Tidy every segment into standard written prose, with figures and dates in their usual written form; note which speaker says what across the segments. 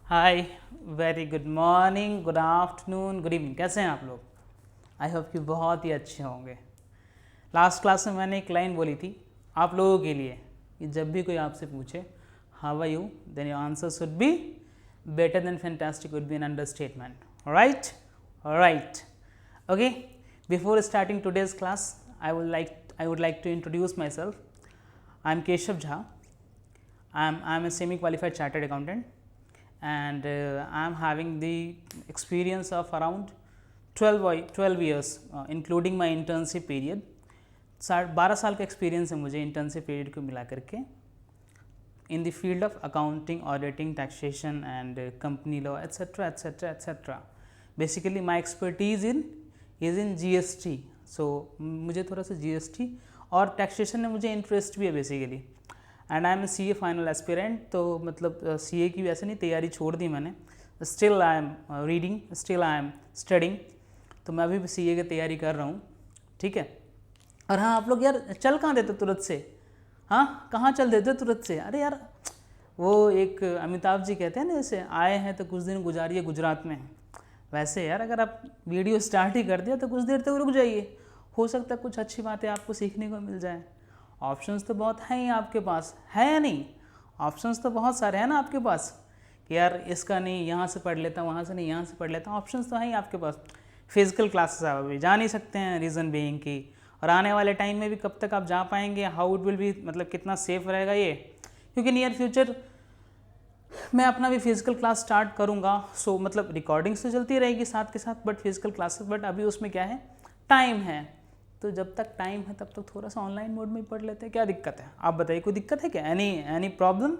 Speaker 1: हाय, very good morning, good afternoon, good evening. कैसे हैं आप लोग? आई होप कि बहुत ही अच्छे होंगे। लास्ट क्लास में मैंने एक लाइन बोली थी आप लोगों के लिए कि जब भी कोई आपसे पूछे how are you, then your answer should be better than fantastic would be an understatement. Right right okay. Before starting today's class I would like to introduce myself. I am Keshav Jha. I am a semi-qualified chartered accountant, and I am having the experience of around 12 years, including my internship period. 12 साल का experience है मुझे internship period को मिला करके in the field of accounting, auditing, taxation and company law etcetera etcetera etcetera. Basically my expertise is in GST। सो मुझे थोड़ा सा GST और टैक्सेशन में मुझे इंटरेस्ट भी है basically. And I am CA final aspirant. तो मतलब CA की वैसे नहीं तैयारी छोड़ दी मैंने। Still I am reading, still I am studying. तो मैं अभी भी CA की तैयारी कर रहा हूँ, ठीक है। और हाँ, आप लोग यार चल कहाँ देते तुरंत से? हाँ, कहाँ चल देते तुरंत से? अरे यार, वो एक अमिताभ जी कहते हैं ना, जैसे आए हैं तो कुछ दिन गुजारिए गुजरात में। वैसे यार, अगर आप वीडियो स्टार्ट ही कर दिया तो कुछ देर तक रुक जाइए। हो सकता है कुछ अच्छी बातें आपको सीखने को मिल जाए। ऑप्शंस तो बहुत हैं ही आपके पास, है या नहीं? ऑप्शंस तो बहुत सारे हैं ना आपके पास कि यार इसका नहीं यहाँ से पढ़ लेता हूँ, वहाँ से नहीं यहाँ से पढ़ लेता हूँ। ऑप्शंस तो हैं ही आपके पास। फिजिकल क्लासेस आप अभी जा नहीं सकते हैं, रीज़न बीइंग की, और आने वाले टाइम में भी कब तक आप जा पाएंगे, हाउ इट विल बी, मतलब कितना सेफ रहेगा ये, क्योंकि नियर फ्यूचर मैं अपना भी फिजिकल क्लास स्टार्ट करूँगा। सो मतलब रिकॉर्डिंग्स तो चलती रहेगी साथ के साथ, बट फिजिकल क्लासेस, बट अभी उसमें क्या है, टाइम है। तो जब तक टाइम है तब तक थोड़ा सा ऑनलाइन मोड में ही पढ़ लेते हैं। क्या दिक्कत है? आप बताइए, कोई दिक्कत है क्या? Any problem?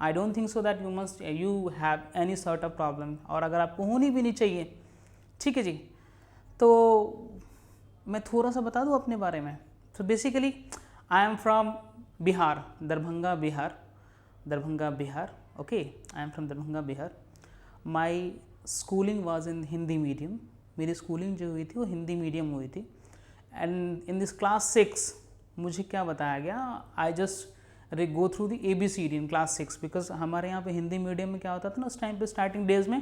Speaker 1: I don't think so that you have any sort of problem, और अगर आपको होनी भी नहीं चाहिए, ठीक है जी। तो मैं थोड़ा सा बता दूँ अपने बारे में। तो basically I am from Bihar, Darbhanga Bihar. Okay, I am from Darbhanga Bihar. My schooling was in Hindi medium. मेरी स्कूलिंग जो हुई थी वो हिंदी मीडियम हुई थी। एंड इन दिस क्लास 6 मुझे क्या बताया गया, I just go through the ABCD in class 6, because हमारे यहाँ पे हिंदी मीडियम में क्या होता था ना उस टाइम पे, स्टार्टिंग डेज में,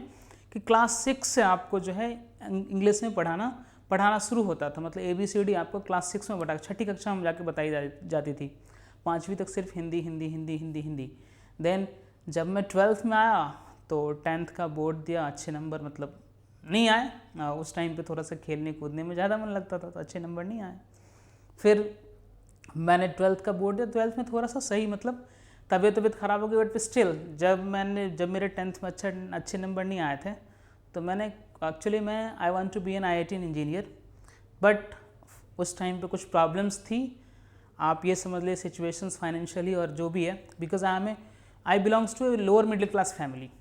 Speaker 1: कि क्लास 6 से आपको जो है इंग्लिश में पढ़ाना शुरू होता था। मतलब ABCD आपको क्लास 6 में बता, छठी कक्षा में जाके बताई जाती थी। 5वीं तक सिर्फ हिंदी हिंदी हिंदी हिंदी हिंदी। देन जब मैं 12th में आया तो 10th का बोर्ड दिया, अच्छे नंबर मतलब नहीं आए। उस टाइम पे थोड़ा सा खेलने कूदने में ज़्यादा मन लगता था, तो अच्छे नंबर नहीं आए। फिर मैंने 12th का बोर्ड दिया। 12th में थोड़ा सा सही, मतलब तबीयत ख़राब हो गई, बट स्टिल जब मेरे 10th में अच्छे नंबर नहीं आए थे, तो मैंने actually I want to be an IIT engineer, but उस टाइम पे कुछ प्रॉब्लम्स थी। आप ये समझ ले, सिचुएशंस फाइनेंशियली और जो भी है, because I belongs to a lower middle class family,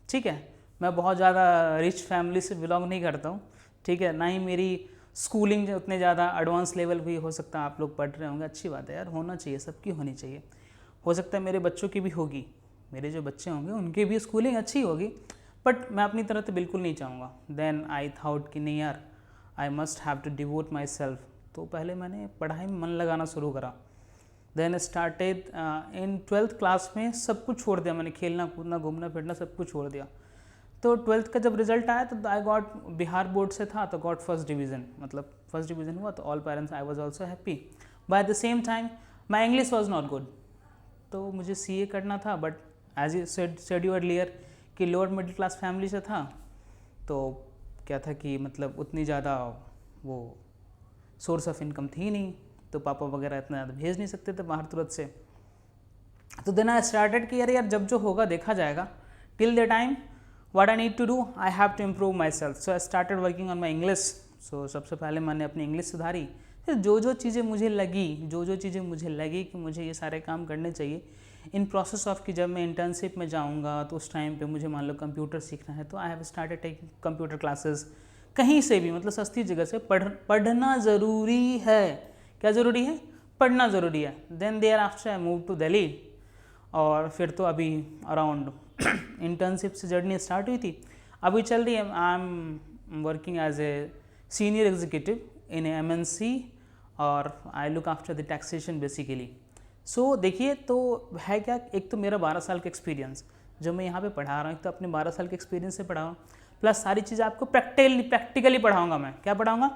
Speaker 1: ठीक है। मैं बहुत ज़्यादा रिच फैमिली से बिलोंग नहीं करता हूँ, ठीक है। ना ही मेरी स्कूलिंग उतने ज़्यादा एडवांस लेवल भी, हो सकता है आप लोग पढ़ रहे होंगे, अच्छी बात है यार, होना चाहिए, सबकी होनी चाहिए। हो सकता है मेरे बच्चों की भी होगी, मेरे जो बच्चे होंगे उनकी भी स्कूलिंग अच्छी होगी, बट मैं अपनी तरफ तो बिल्कुल नहीं चाहूँगा। देन आई थाउट कि नहीं यार, I must have to devote myself. तो पहले मैंने पढ़ाई में मन लगाना शुरू करा। Then started in 12th class में सब कुछ छोड़ दिया मैंने, खेलना कूदना घूमना फिरना सब कुछ छोड़ दिया। तो 12th का जब रिजल्ट आया तो आई गॉट, बिहार बोर्ड से था तो गॉट फर्स्ट डिवीज़न, मतलब फर्स्ट डिवीज़न हुआ, तो all parents I was also happy. By the same time my English was not good, तो मुझे CA करना था, but as you said you earlier कि लोअर मिडिल क्लास फैमिली से था, तो क्या था कि मतलब उतनी ज़्यादा वो सोर्स ऑफ इनकम थी नहीं, तो पापा वगैरह इतना ज़्यादा भेज नहीं सकते थे बाहर तुरंत से। तो देन आई स्टार्टेड कि यार जब जो होगा देखा जाएगा। Till the time what I need to do, I have to improve myself. So I started working on my English. So सबसे पहले मैंने अपनी इंग्लिश सुधारी। फिर जो चीज़ें मुझे लगी कि मुझे ये सारे काम करने चाहिए, इन प्रोसेस ऑफ कि जब मैं इंटर्नशिप में जाऊँगा तो उस टाइम पे मुझे मान लो कंप्यूटर सीखना है, तो I have started taking computer classes कहीं से भी, मतलब सस्ती जगह से। पढ़ना ज़रूरी है। क्या ज़रूरी है? पढ़ना ज़रूरी है। Then there after I move to Delhi, और फिर तो अभी अराउंड इंटर्नशिप से जर्नी स्टार्ट हुई थी, अभी चल रही है। I am working as a senior executive in MNC, और I look after the taxation basically. So देखिए, तो है क्या, एक तो मेरा 12 साल का एक्सपीरियंस, जो मैं यहाँ पे पढ़ा रहा हूँ, तो अपने 12 साल के एक्सपीरियंस से पढ़ा रहा हूँ, प्लस सारी चीज़ें आपको प्रैक्टिकली पढ़ाऊँगा। मैं क्या पढ़ाऊँगा?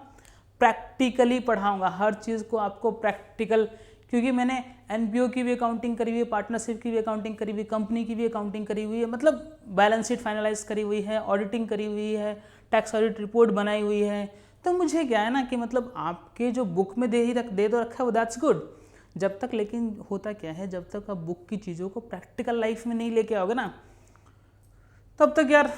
Speaker 1: प्रैक्टिकली पढ़ाऊँगा हर चीज़ को आपको प्रैक्टिकल, क्योंकि मैंने एनपीओ की भी अकाउंटिंग करी हुई है, पार्टनरशिप की भी अकाउंटिंग करी हुई है, कंपनी की भी अकाउंटिंग करी हुई है, मतलब बैलेंस शीट फाइनलाइज करी हुई है, ऑडिटिंग करी हुई है, टैक्स ऑडिट रिपोर्ट बनाई हुई है। तो मुझे क्या है ना कि मतलब आपके जो बुक में दे दो रखा है वो दैट्स गुड, जब तक, लेकिन होता क्या है, जब तक आप बुक की चीज़ों को प्रैक्टिकल लाइफ में नहीं लेके आओगे ना, तब तक यार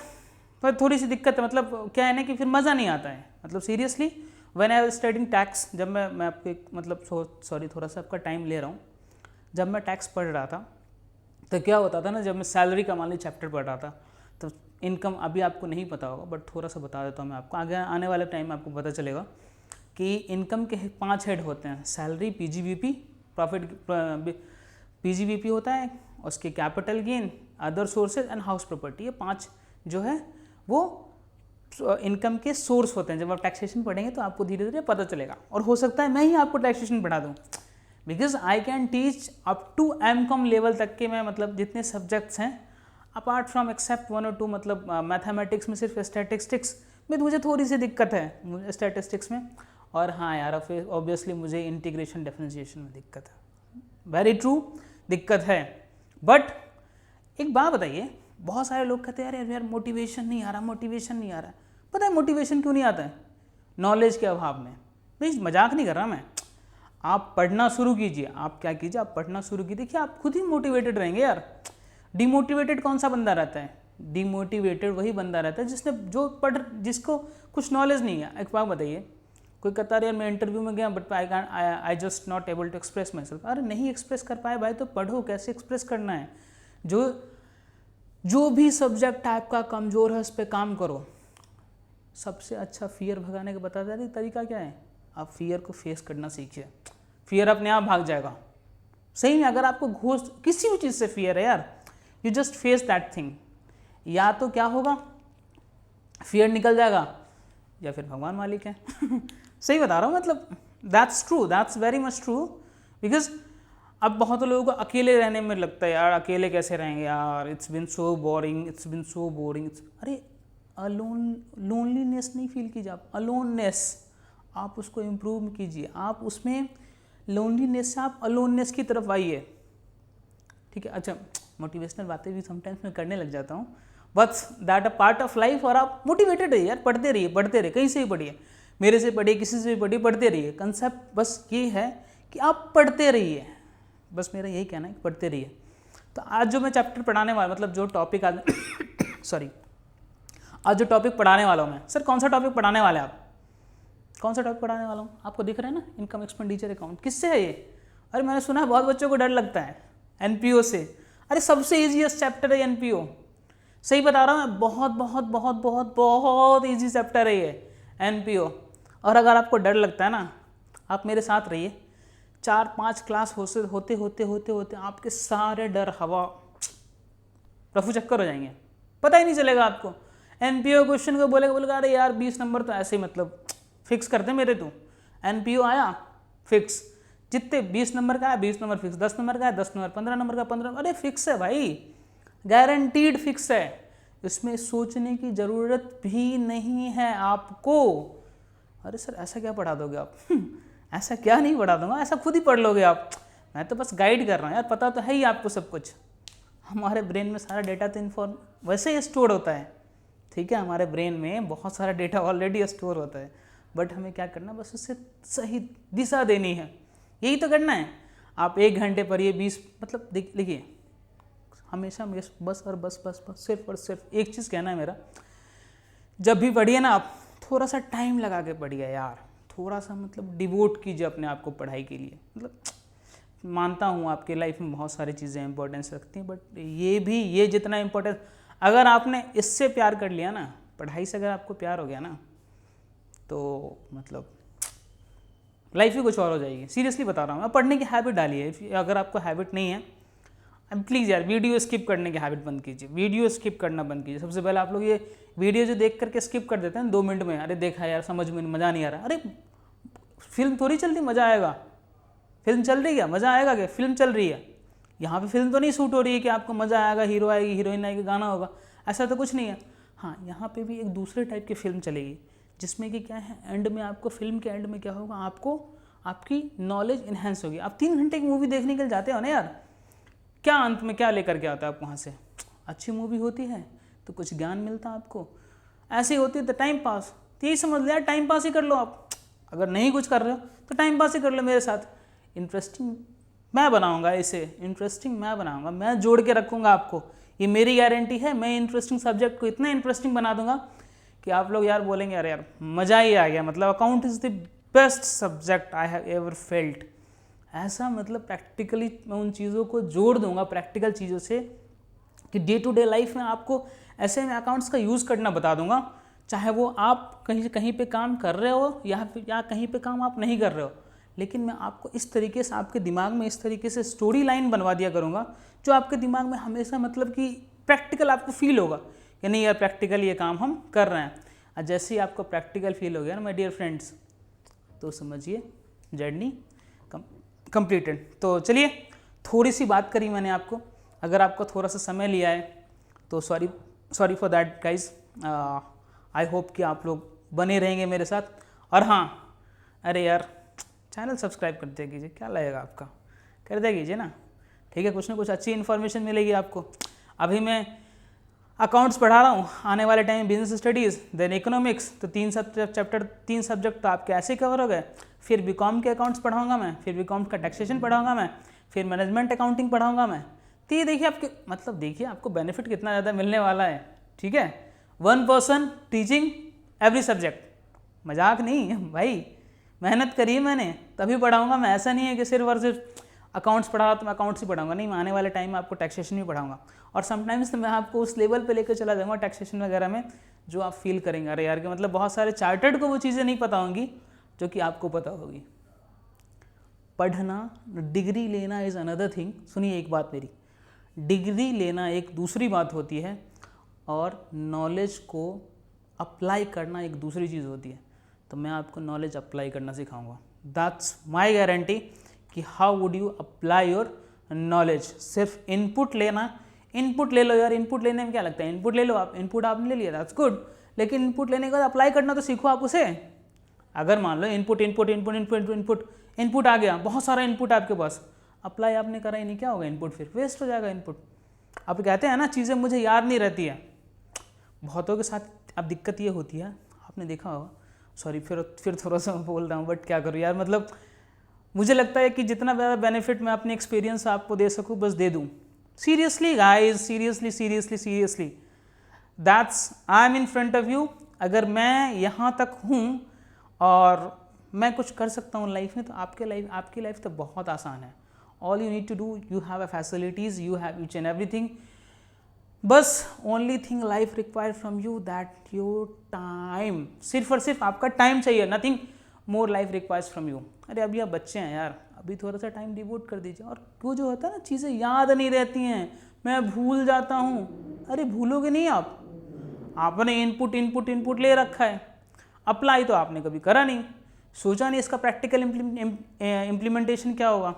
Speaker 1: पर थोड़ी सी दिक्कत है। मतलब क्या है ना कि फिर मज़ा नहीं आता है। मतलब seriously when I was studying tax, जब मैं आपको एक मतलब सॉरी थोड़ा सा आपका टाइम ले रहा हूँ, जब मैं टैक्स पढ़ रहा था तो क्या होता था ना, जब मैं सैलरी का मान ली चैप्टर पढ़ रहा था, तो इनकम अभी आपको नहीं पता होगा बट थोड़ा सा बता देता हूँ मैं आपको, आगे आने वाले टाइम में आपको पता चलेगा कि इनकम के 5 हेड होते हैं, सैलरी, पीजीवीपी, प्रॉफिट, पीजीवीपी होता है, उसके capital gain, other sources and house property. ये 5 जो है वो इनकम के सोर्स होते हैं। जब आप टैक्सेशन पढ़ेंगे तो आपको धीरे धीरे पता चलेगा, और हो सकता है मैं ही आपको टैक्सेशन पढ़ा दूँ, because I can teach up to MCom level तक के। मैं मतलब जितने सब्जेक्ट्स हैं अपार्ट फ्रॉम एक्सेप्ट 1 और 2, मतलब मैथमेटिक्स में सिर्फ स्टैटिस्टिक्स में मुझे थोड़ी सी दिक्कत है, स्टैटिस्टिक्स में, और हाँ यार फिर ऑब्वियसली मुझे इंटीग्रेशन डिफरेंशिएशन में दिक्कत है, वेरी ट्रू दिक्कत है। बट एक बात बताइए, बहुत सारे लोग कहते हैं यार यार मोटिवेशन नहीं आ रहा, मोटिवेशन नहीं आ रहा। पता है मोटिवेशन क्यों नहीं आता है? नॉलेज के अभाव में। भाई मजाक नहीं कर रहा मैं, आप पढ़ना शुरू कीजिए। आप क्या कीजिए, आप पढ़ना शुरू कीजिए, देखिए आप खुद ही मोटिवेटेड रहेंगे यार। डिमोटिवेटेड कौन सा बंदा रहता है? डिमोटिवेटेड वही बंदा रहता है जिसको कुछ नॉलेज नहीं है। एक बात बताइए, कोई कहता है यार मैं इंटरव्यू में गया but I just not able to express myself. अरे नहीं एक्सप्रेस कर पाए भाई तो पढ़ो, कैसे एक्सप्रेस करना है। जो भी सब्जेक्ट आपका कमज़ोर है उस पर काम करो। सबसे अच्छा फियर भगाने का बता दें तरीका क्या है? आप फियर को फेस करना सीखिए, फियर अपने आप भाग जाएगा। सही में अगर आपको घोष किसी भी चीज़ से फियर है यार, you just face that thing, या तो क्या होगा, फियर निकल जाएगा, या फिर भगवान मालिक है। सही बता रहा हूँ, मतलब that's true, that's very much true. Because अब बहुत लोगों को अकेले रहने में लगता है यार, अकेले कैसे रहेंगे यार, it's been so boring, it's been so boring. अरे लोनलीनेस नहीं फील कीजिए आप, अलोननेस आप उसको इम्प्रूव कीजिए। आप उसमें लोनलीनेस से आप अलोननेस की तरफ आइए, ठीक है। अच्छा, मोटिवेशनल बातें भी समटाइम्स मैं करने लग जाता हूँ, बस that a part of life. और आप मोटिवेटेड रहिए यार, पढ़ते रहिए, कहीं से भी पढ़िए, मेरे से पढ़िए, किसी से भी पढ़िए, पढ़ते रहिए। कंसेप्ट बस ये है कि आप पढ़ते रहिए, बस मेरा यही कहना है कि पढ़ते रहिए। तो आज जो मैं चैप्टर पढ़ाने वाला, मतलब जो टॉपिक आज सॉरी आज जो टॉपिक पढ़ाने वाला हूँ मैं, सर कौन सा टॉपिक पढ़ाने वाले हैं आप? कौन सा टॉपिक पढ़ाने वाला हूँ? आपको दिख रहा है ना, इनकम एक्सपेंडिचर अकाउंट। किससे है ये? अरे मैंने सुना है बहुत बच्चों को डर लगता है एनपीओ से। अरे सबसे ईजीएस्ट चैप्टर है एनपीओ, सही बता रहा हूँ मैं, बहुत बहुत बहुत बहुत बहुत ईजी चैप्टर है ये एनपीओ। और अगर आपको डर लगता है ना, आप मेरे साथ रहिए, 4-5 क्लास होते होते आपके सारे डर हवा रफू चक्कर हो जाएंगे, पता ही नहीं चलेगा आपको। एनपीओ क्वेश्चन को बोलेगा अरे यार 20 नंबर तो ऐसे ही मतलब फिक्स करते मेरे, तो एनपीओ आया फिक्स, जितने 20 नंबर का है 20 नंबर फिक्स, 10 नंबर का है 10 नंबर, 15 नंबर का 15, अरे फिक्स है भाई, गारंटीड फिक्स है। इसमें सोचने की ज़रूरत भी नहीं है आपको। अरे सर ऐसा क्या पढ़ा दोगे आप? ऐसा क्या नहीं पढ़ा दूंगा, ऐसा खुद ही पढ़ लोगे आप। मैं तो बस गाइड कर रहा हूँ यार, पता तो है ही आपको सब कुछ। हमारे ब्रेन में सारा डेटा तो वैसे ही स्टोर होता है, ठीक है। हमारे ब्रेन में बहुत सारा डेटा ऑलरेडी स्टोर होता है, बट हमें क्या करना, बस उससे सही दिशा देनी है, यही तो करना है। आप 1 घंटे पढ़िए, 20 मतलब देखिए, हमेशा बस और बस सिर्फ और सिर्फ एक चीज़ कहना है मेरा, जब भी पढ़िए ना आप थोड़ा सा टाइम लगा के पढ़िए यार, थोड़ा सा मतलब डिवोट कीजिए अपने आप को पढ़ाई के लिए। मतलब मानता हूँ आपके लाइफ में बहुत सारी चीज़ें इंपॉर्टेंस रखती हैं, बट ये जितना इम्पोर्टेंस, अगर आपने इससे प्यार कर लिया ना, पढ़ाई से अगर आपको प्यार हो गया ना, तो मतलब लाइफ ही कुछ और हो जाएगी। सीरियसली बता रहा हूँ, पढ़ने की हैबिट डालिए। अगर आपको हैबिट नहीं है, प्लीज़ यार वीडियो स्किप करने की हैबिट बंद कीजिए, वीडियो स्किप करना बंद कीजिए। सबसे पहले आप लोग ये वीडियो जो देख करके स्किप कर देते हैं 2 मिनट में, अरे देखा यार समझ में मज़ा नहीं आ रहा, अरे फिल्म थोड़ी चल रही मज़ा आएगा, फिल्म चल रही है मज़ा आएगा क्या? फिल्म चल रही है, यहाँ पे फिल्म तो नहीं शूट हो रही है कि आपको मज़ा आएगा, हीरो आएगी, हीरोइन आएगी, गाना होगा, ऐसा तो कुछ नहीं है। हाँ, यहाँ पे भी एक दूसरे टाइप की फिल्म चलेगी जिसमें कि क्या है, एंड में आपको, फिल्म के एंड में क्या होगा, आपको आपकी नॉलेज इन्हेंस होगी। आप 3 घंटे की मूवी देखने के लिए जाते हो ना यार, क्या अंत में क्या लेकर के आता है आप वहाँ से? अच्छी मूवी होती है तो कुछ ज्ञान मिलता है आपको, ऐसी होती है तो टाइम पास। तो यही समझ लिया, टाइम पास ही कर लो आप। अगर नहीं कुछ कर रहे हो तो टाइम पास ही कर लो मेरे साथ। इंटरेस्टिंग मैं बनाऊंगा, इसे इंटरेस्टिंग मैं बनाऊंगा, मैं जोड़ के रखूंगा आपको, ये मेरी गारंटी है। मैं इंटरेस्टिंग सब्जेक्ट को इतना इंटरेस्टिंग बना दूंगा कि आप लोग यार बोलेंगे अरे यार मज़ा ही आ गया, मतलब account is the best subject I have ever felt. ऐसा मतलब प्रैक्टिकली मैं उन चीज़ों को जोड़ दूंगा, प्रैक्टिकल चीज़ों से, कि डे टू डे लाइफ में आपको ऐसे में अकाउंट्स का यूज़ करना बता दूंगा। चाहे वो आप कहीं पे काम कर रहे हो या कहीं पे काम आप नहीं कर रहे हो, लेकिन मैं आपको इस तरीके से, आपके दिमाग में इस तरीके से स्टोरी लाइन बनवा दिया करूँगा जो आपके दिमाग में हमेशा मतलब कि प्रैक्टिकल आपको फील होगा कि नहीं यार प्रैक्टिकल ये काम हम कर रहे हैं। और जैसे ही आपको प्रैक्टिकल फील हो गया ना माय डियर फ्रेंड्स, तो समझिए जर्नी कंप्लीटेड। तो चलिए, थोड़ी सी बात करी मैंने आपको, अगर आपको थोड़ा सा समय लिया है तो sorry for that guys. I hope कि आप लोग बने रहेंगे मेरे साथ। और हाँ, अरे यार चैनल सब्सक्राइब कर दिया कीजिए, क्या लगेगा आपका, कर दिया कीजिए ना, ठीक है, कुछ ना कुछ अच्छी इन्फॉर्मेशन मिलेगी आपको। अभी मैं अकाउंट्स पढ़ा रहा हूँ, आने वाले time business studies, then economics, तो 3 सब्जेक्ट तो आपके ऐसे कवर हो गए। फिर बीकॉम के अकाउंट्स पढ़ाऊँगा मैं, फिर बीकॉम का टैक्सेशन पढ़ाऊँगा मैं, फिर मैनेजमेंट अकाउंटिंग पढ़ाऊँगा मैं। तो ये देखिए आपके, मतलब देखिए आपको बेनिफिट कितना ज़्यादा मिलने वाला है, ठीक है। 1 पर्सन टीचिंग एवरी सब्जेक्ट, मजाक नहीं है भाई, मेहनत करी मैंने तभी पढ़ाऊँगा मैं। ऐसा नहीं है कि सिर्फ और सिर्फ अकाउंट्स पढ़ा तो मैं अकाउंट्स ही पढ़ाऊँगा, नहीं, मैं आने वाले टाइम में आपको टैक्सेशन भी पढ़ाऊँगा। और समटाइम्स तो मैं आपको उस लेवल पे लेकर चला जाऊँगा टैक्सेशन वगैरह में जो आप फील करेंगे अरे यार कि मतलब बहुत सारे चार्टर्ड को वो चीज़ें नहीं पता होंगी जो कि आपको पता होगी। पढ़ना, डिग्री लेना इज़ अनदर थिंग। सुनिए एक बात मेरी, डिग्री लेना एक दूसरी बात होती है और नॉलेज को अप्लाई करना एक दूसरी चीज़ होती है। तो मैं आपको नॉलेज अप्लाई करना सिखाऊंगा, दैट्स माय गारंटी कि how would you apply your knowledge. सिर्फ इनपुट लेना, इनपुट ले लो यार, इनपुट लेने में क्या लगता है, इनपुट ले लो आप, इनपुट आपने ले लिया दैट्स गुड, लेकिन इनपुट लेने के बाद अप्लाई करना तो सीखो आप उसे। अगर मान लो इनपुट आ गया, बहुत सारा इनपुट आपके पास, अप्लाई आपने करा ही नहीं, क्या होगा, इनपुट फिर वेस्ट हो जाएगा इनपुट। आप कहते हैं ना चीज़ें मुझे याद नहीं रहती है, बहुतों के साथ अब दिक्कत ये होती है, आपने देखा होगा, सॉरी फिर थोड़ा सा बोल रहा हूँ बट क्या करूँ यार, मतलब मुझे लगता है कि जितना ज़्यादा बेनिफिट मैं अपने एक्सपीरियंस आपको दे सकूँ बस दे दूँ। Seriously guys, seriously that's I am in front of you. अगर मैं यहाँ तक हूँ और मैं कुछ कर सकता हूँ लाइफ में, तो आपकी लाइफ तो बहुत आसान है। All you need to do, you have a facilities, you have each and everything, बस only thing life require from you that your time. सिर्फ और सिर्फ आपका टाइम चाहिए, nothing more life requires from you. अरे अभी आप बच्चे हैं यार, अभी थोड़ा सा टाइम डिवोट कर दीजिए। और वो जो होता है ना, चीज़ें याद नहीं रहती हैं, मैं भूल जाता हूँ। अरे भूलोगे नहीं आप, आपने इनपुट ले रखा है, अप्लाई तो आपने कभी करा नहीं, सोचा नहीं इसका प्रैक्टिकल इम्प्लीमेंटेशन क्या होगा।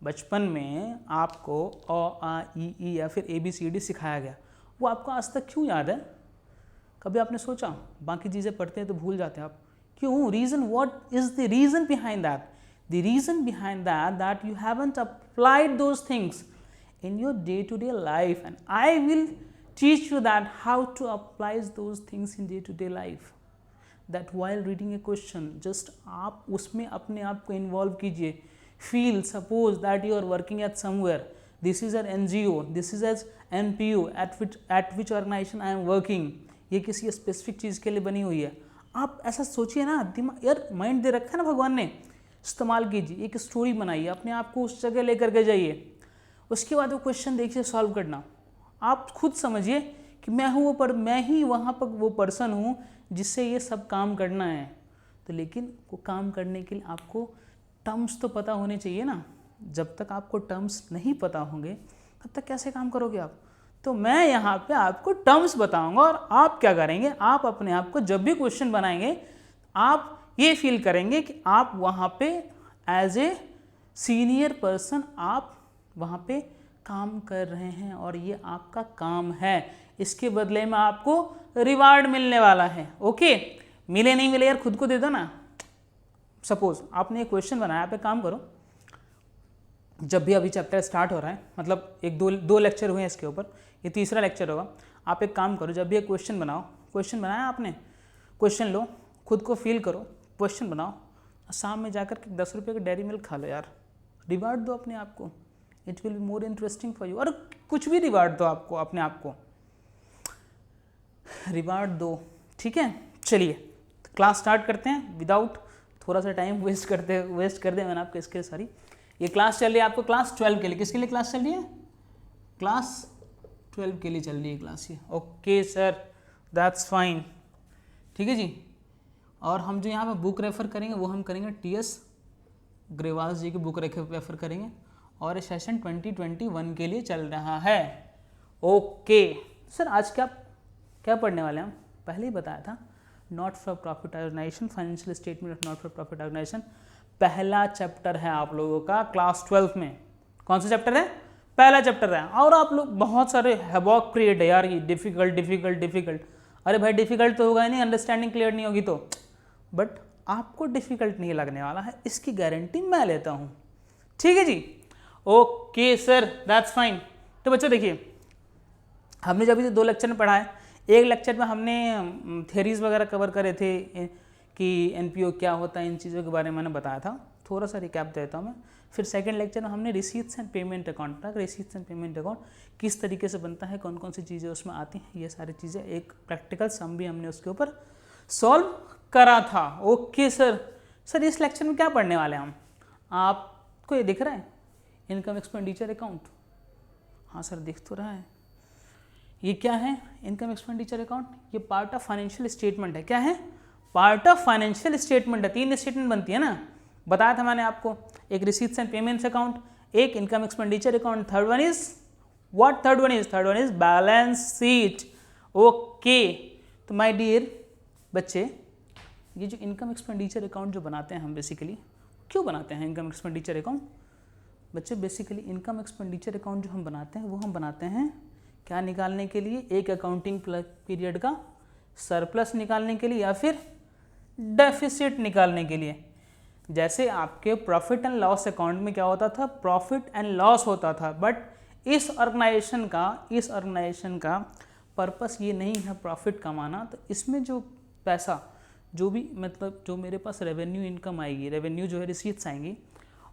Speaker 1: बचपन में आपको अ आ ई या फिर ABCD सिखाया गया, वो आपको आज तक क्यों याद है? कभी आपने सोचा? बाकी चीज़ें पढ़ते हैं तो भूल जाते हैं आप, क्यों? Reason, what is the reason behind that? The reason behind that you haven't applied those things in your day-to-day life, and I will teach you that how to apply those things in day-to-day life. That while reading a question, just आप उसमें अपने आप को involve कीजिए। Feel, suppose that you are working at somewhere. This is an NGO, this is as NPO, at which organization I am working. ये किसी specific चीज़ के लिए बनी हुई है। आप ऐसा सोचिए ना, दिमाग यार, माइंड दे रखा है ना भगवान ने, इस्तेमाल कीजिए, एक स्टोरी बनाइए, अपने आप को उस जगह लेकर के जाइए। उसके बाद वो क्वेश्चन देखिए, सॉल्व करना। आप खुद समझिए कि मैं ही वहाँ पर वो पर्सन हूँ जिससे ये सब काम करना है। तो लेकिन वो काम करने के लिए आपको टर्म्स तो पता होने चाहिए ना। जब तक आपको टर्म्स नहीं पता होंगे तब तक कैसे काम करोगे आप? तो मैं यहाँ पे आपको टर्म्स बताऊँगा और आप क्या करेंगे, आप अपने आप को जब भी क्वेश्चन बनाएंगे आप ये फील करेंगे कि आप वहाँ पे एज ए सीनियर पर्सन आप वहाँ पे काम कर रहे हैं और ये आपका काम है, इसके बदले में आपको रिवार्ड मिलने वाला है। ओके, मिले नहीं मिले यार खुद को दे दो ना। सपोज आपने एक क्वेश्चन बनाया, आप एक काम करो, जब भी अभी चैप्टर स्टार्ट हो रहा है, मतलब एक दो लेक्चर हुए हैं इसके ऊपर, ये तीसरा लेक्चर होगा। आप एक काम करो, जब भी एक क्वेश्चन बनाओ, क्वेश्चन बनाया आपने, क्वेश्चन लो, खुद को फील करो, क्वेश्चन बनाओ, शाम में जाकर के 10 रुपये का डेयरी मिल्क खा लो यार, रिवार्ड दो अपने आप को, it will be more interesting for you. और कुछ भी रिवार्ड दो आपको, अपने आप को रिवार्ड दो, ठीक है। चलिए क्लास स्टार्ट करते हैं विदाउट थोड़ा सा टाइम वेस्ट कर दे मैंने आपको इसके सारी। ये क्लास चल रही है आपको क्लास 12 के लिए। किसके लिए क्लास चल रही है? क्लास 12 के लिए चल रही है क्लास ये। ओके सर, दैट्स फाइन, ठीक है जी। और हम जो यहाँ पे बुक रेफ़र करेंगे वो हम करेंगे टीएस ग्रेवाल जी की बुक रेफ़र करेंगे, और सेशन 2021 के लिए चल रहा है। ओके सर, आज क्या पढ़ने वाले हैं हम? पहले ही बताया था, not for profit organisation, financial statement of not for profit organisation पहला चैप्टर है आप लोगों का क्लास 12 में। कौन सा चैप्टर है? पहला चैप्टर है। और आप लोग बहुत सारे हैवॉक क्रिएट है यार, ये डिफिकल्ट। अरे भाई डिफिकल्ट तो होगा ही नहीं, अंडरस्टैंडिंग क्लियर नहीं होगी तो, बट आपको डिफिकल्ट नहीं लगने वाला है, इसकी गारंटी मैं लेता हूँ, ठीक है जी। Okay sir, that's fine. तो बच्चों देखिए, हमने जब 2 लेक्चर में पढ़ा है, एक लेक्चर में हमने थ्योरीज वगैरह कवर करे थे कि एनपीओ क्या होता है, इन चीज़ों के बारे में मैंने बताया था, थोड़ा सा रिकैप देता हूँ मैं। फिर सेकंड लेक्चर में हमने रिसीट्स एंड पेमेंट अकाउंट पढ़ा, रिसीट्स एंड पेमेंट अकाउंट किस तरीके से बनता है, कौन कौन सी चीज़ें उसमें आती हैं, ये सारी चीज़ें, एक प्रैक्टिकल सम भी हमने उसके ऊपर सॉल्व करा था। ओके सर इस लेक्चर में क्या पढ़ने वाले हैं हम? आपको ये दिख रहा है इनकम एक्सपेंडिचर अकाउंट? हाँ सर दिख तो रहा है। ये क्या है? Income expenditure account. ये पार्ट ऑफ फाइनेंशियल स्टेटमेंट है। क्या है? पार्ट ऑफ फाइनेंशियल स्टेटमेंट है। 3 स्टेटमेंट बनती है ना, बताया था मैंने आपको, एक रिसीट्स एंड पेमेंट्स अकाउंट, एक income expenditure account, third one is balance sheet. Okay, तो माय डियर बच्चे, ये जो इनकम एक्सपेंडिचर अकाउंट जो बनाते हैं हम, बेसिकली क्यों बनाते हैं इनकम एक्सपेंडिचर अकाउंट? बच्चे बेसिकली इनकम एक्सपेंडिचर अकाउंट जो हम बनाते हैं वो हम बनाते हैं क्या निकालने के लिए? एक अकाउंटिंग पीरियड का सरप्लस निकालने के लिए या फिर डेफिसिट निकालने के लिए। जैसे आपके प्रॉफिट एंड लॉस अकाउंट में क्या होता था? प्रॉफिट एंड लॉस होता था, बट इस ऑर्गेनाइजेशन का पर्पस ये नहीं है प्रॉफिट कमाना। तो इसमें जो पैसा, जो भी मतलब जो मेरे पास रेवेन्यू इनकम आएगी, रेवेन्यू जो है रिसीट्स आएंगी,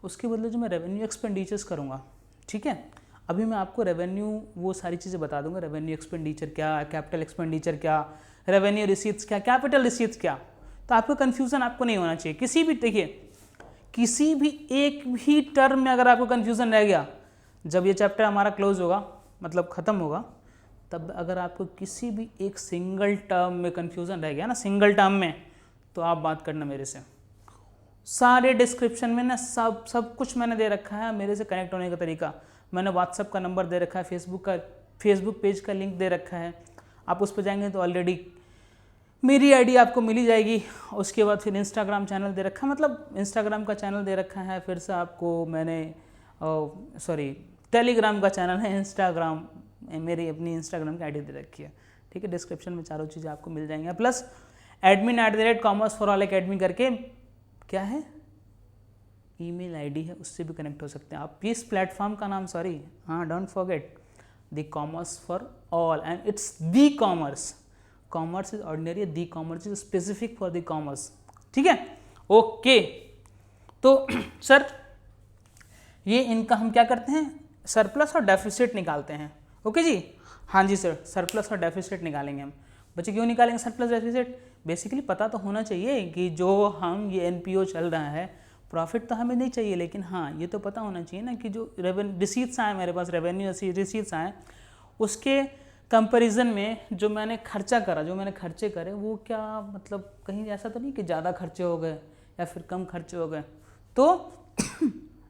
Speaker 1: उसके बदले जो मैं रेवेन्यू एक्सपेंडिचर्स करूँगा, ठीक है। अभी मैं आपको रेवेन्यू वो सारी चीज़ें बता दूंगा, रेवेन्यू एक्सपेंडिचर क्या, कैपिटल एक्सपेंडिचर क्या, रेवेन्यू रिसीट्स क्या, कैपिटल रिसीट्स क्या। तो आपको कन्फ्यूज़न आपको नहीं होना चाहिए किसी भी, देखिए किसी भी एक भी टर्म में अगर आपको कन्फ्यूज़न रह गया, जब ये चैप्टर हमारा क्लोज होगा, मतलब ख़त्म होगा, तब अगर आपको किसी भी एक सिंगल टर्म में कन्फ्यूज़न रह गया ना, सिंगल टर्म में, तो आप बात करना मेरे से। सारे डिस्क्रिप्शन में ना सब कुछ मैंने दे रखा है, मेरे से कनेक्ट होने का तरीका मैंने व्हाट्सअप का नंबर दे रखा है, फेसबुक पेज का लिंक दे रखा है, आप उस पर जाएंगे तो ऑलरेडी मेरी आईडी आपको मिली जाएगी। उसके बाद फिर इंस्टाग्राम चैनल दे रखा है, मतलब इंस्टाग्राम का चैनल दे रखा है, फिर से आपको मैंने टेलीग्राम का चैनल है, इंस्टाग्राम मेरी अपनी इंस्टाग्राम की आईडी दे रखी है, ठीक है। डिस्क्रिप्शन में चारों चीज़ें आपको मिल जाएंगी, प्लस admin@commerce4all academy करके क्या है, ईमेल आईडी है, उससे भी कनेक्ट हो सकते हैं आप। इस प्लेटफॉर्म का नाम, सॉरी हाँ, don't forget, the commerce for all, and it's the commerce. Commerce is ordinary, the commerce is specific for the commerce, ठीक है। ओके, तो सर ये इनका हम क्या करते हैं, सरप्लस और डेफिसिट निकालते हैं। ओके जी, हाँ जी सर, सरप्लस और डेफिसिट निकालेंगे हम। बच्चे क्यों निकालेंगे सरप्लस डेफिसिट? बेसिकली पता तो होना चाहिए कि जो हम ये एनपीओ चल रहा है, प्रॉफिट तो हमें नहीं चाहिए, लेकिन हाँ ये तो पता होना चाहिए ना कि जो रिसीट्स आए मेरे पास, रेवेन्यू रिसीट्स आए, उसके कंपैरिजन में जो मैंने खर्चा करा, जो मैंने खर्चे करे, वो क्या मतलब कहीं ऐसा तो नहीं कि ज़्यादा खर्चे हो गए या फिर कम खर्चे हो गए। तो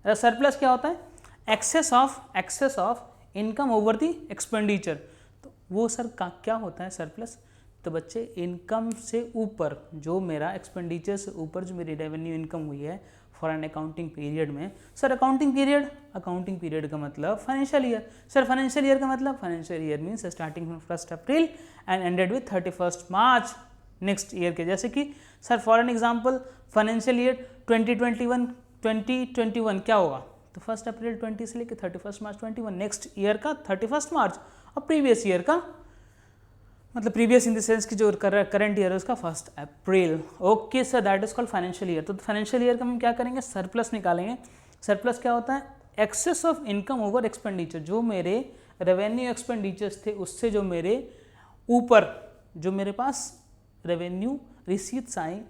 Speaker 1: सरप्लस क्या होता है? Excess of income over the expenditure. तो वो सर का क्या होता है सरप्लस? तो बच्चे इनकम से ऊपर, जो मेरा एक्सपेंडिचर से ऊपर जो मेरी रेवेन्यू इनकम हुई है, फॉर एन अकाउंटिंग पीरियड में। सर अकाउंटिंग पीरियड का मतलब financial year. Sir financial year का मतलब financial year means starting from 1 April and ended with 31 March next year के। जैसे कि sir for an example financial year 2021 क्या होगा, तो 1 अप्रैल 20 से लेकर 31 मार्च 21, नेक्स्ट ईयर का 31 मार्च, और प्रीवियस ईयर का मतलब प्रीवियस इन द सेंस की जो करंट ईयर है उसका 1 अप्रैल। Okay sir, that is called financial year. तो फाइनेंशियल ईयर का हम क्या करेंगे, सरप्लस निकालेंगे। सरप्लस क्या होता है, excess of income over expenditure. जो मेरे रेवेन्यू एक्सपेंडिचर्स थे उससे जो मेरे ऊपर जो मेरे पास रेवेन्यू रिसीट्स आए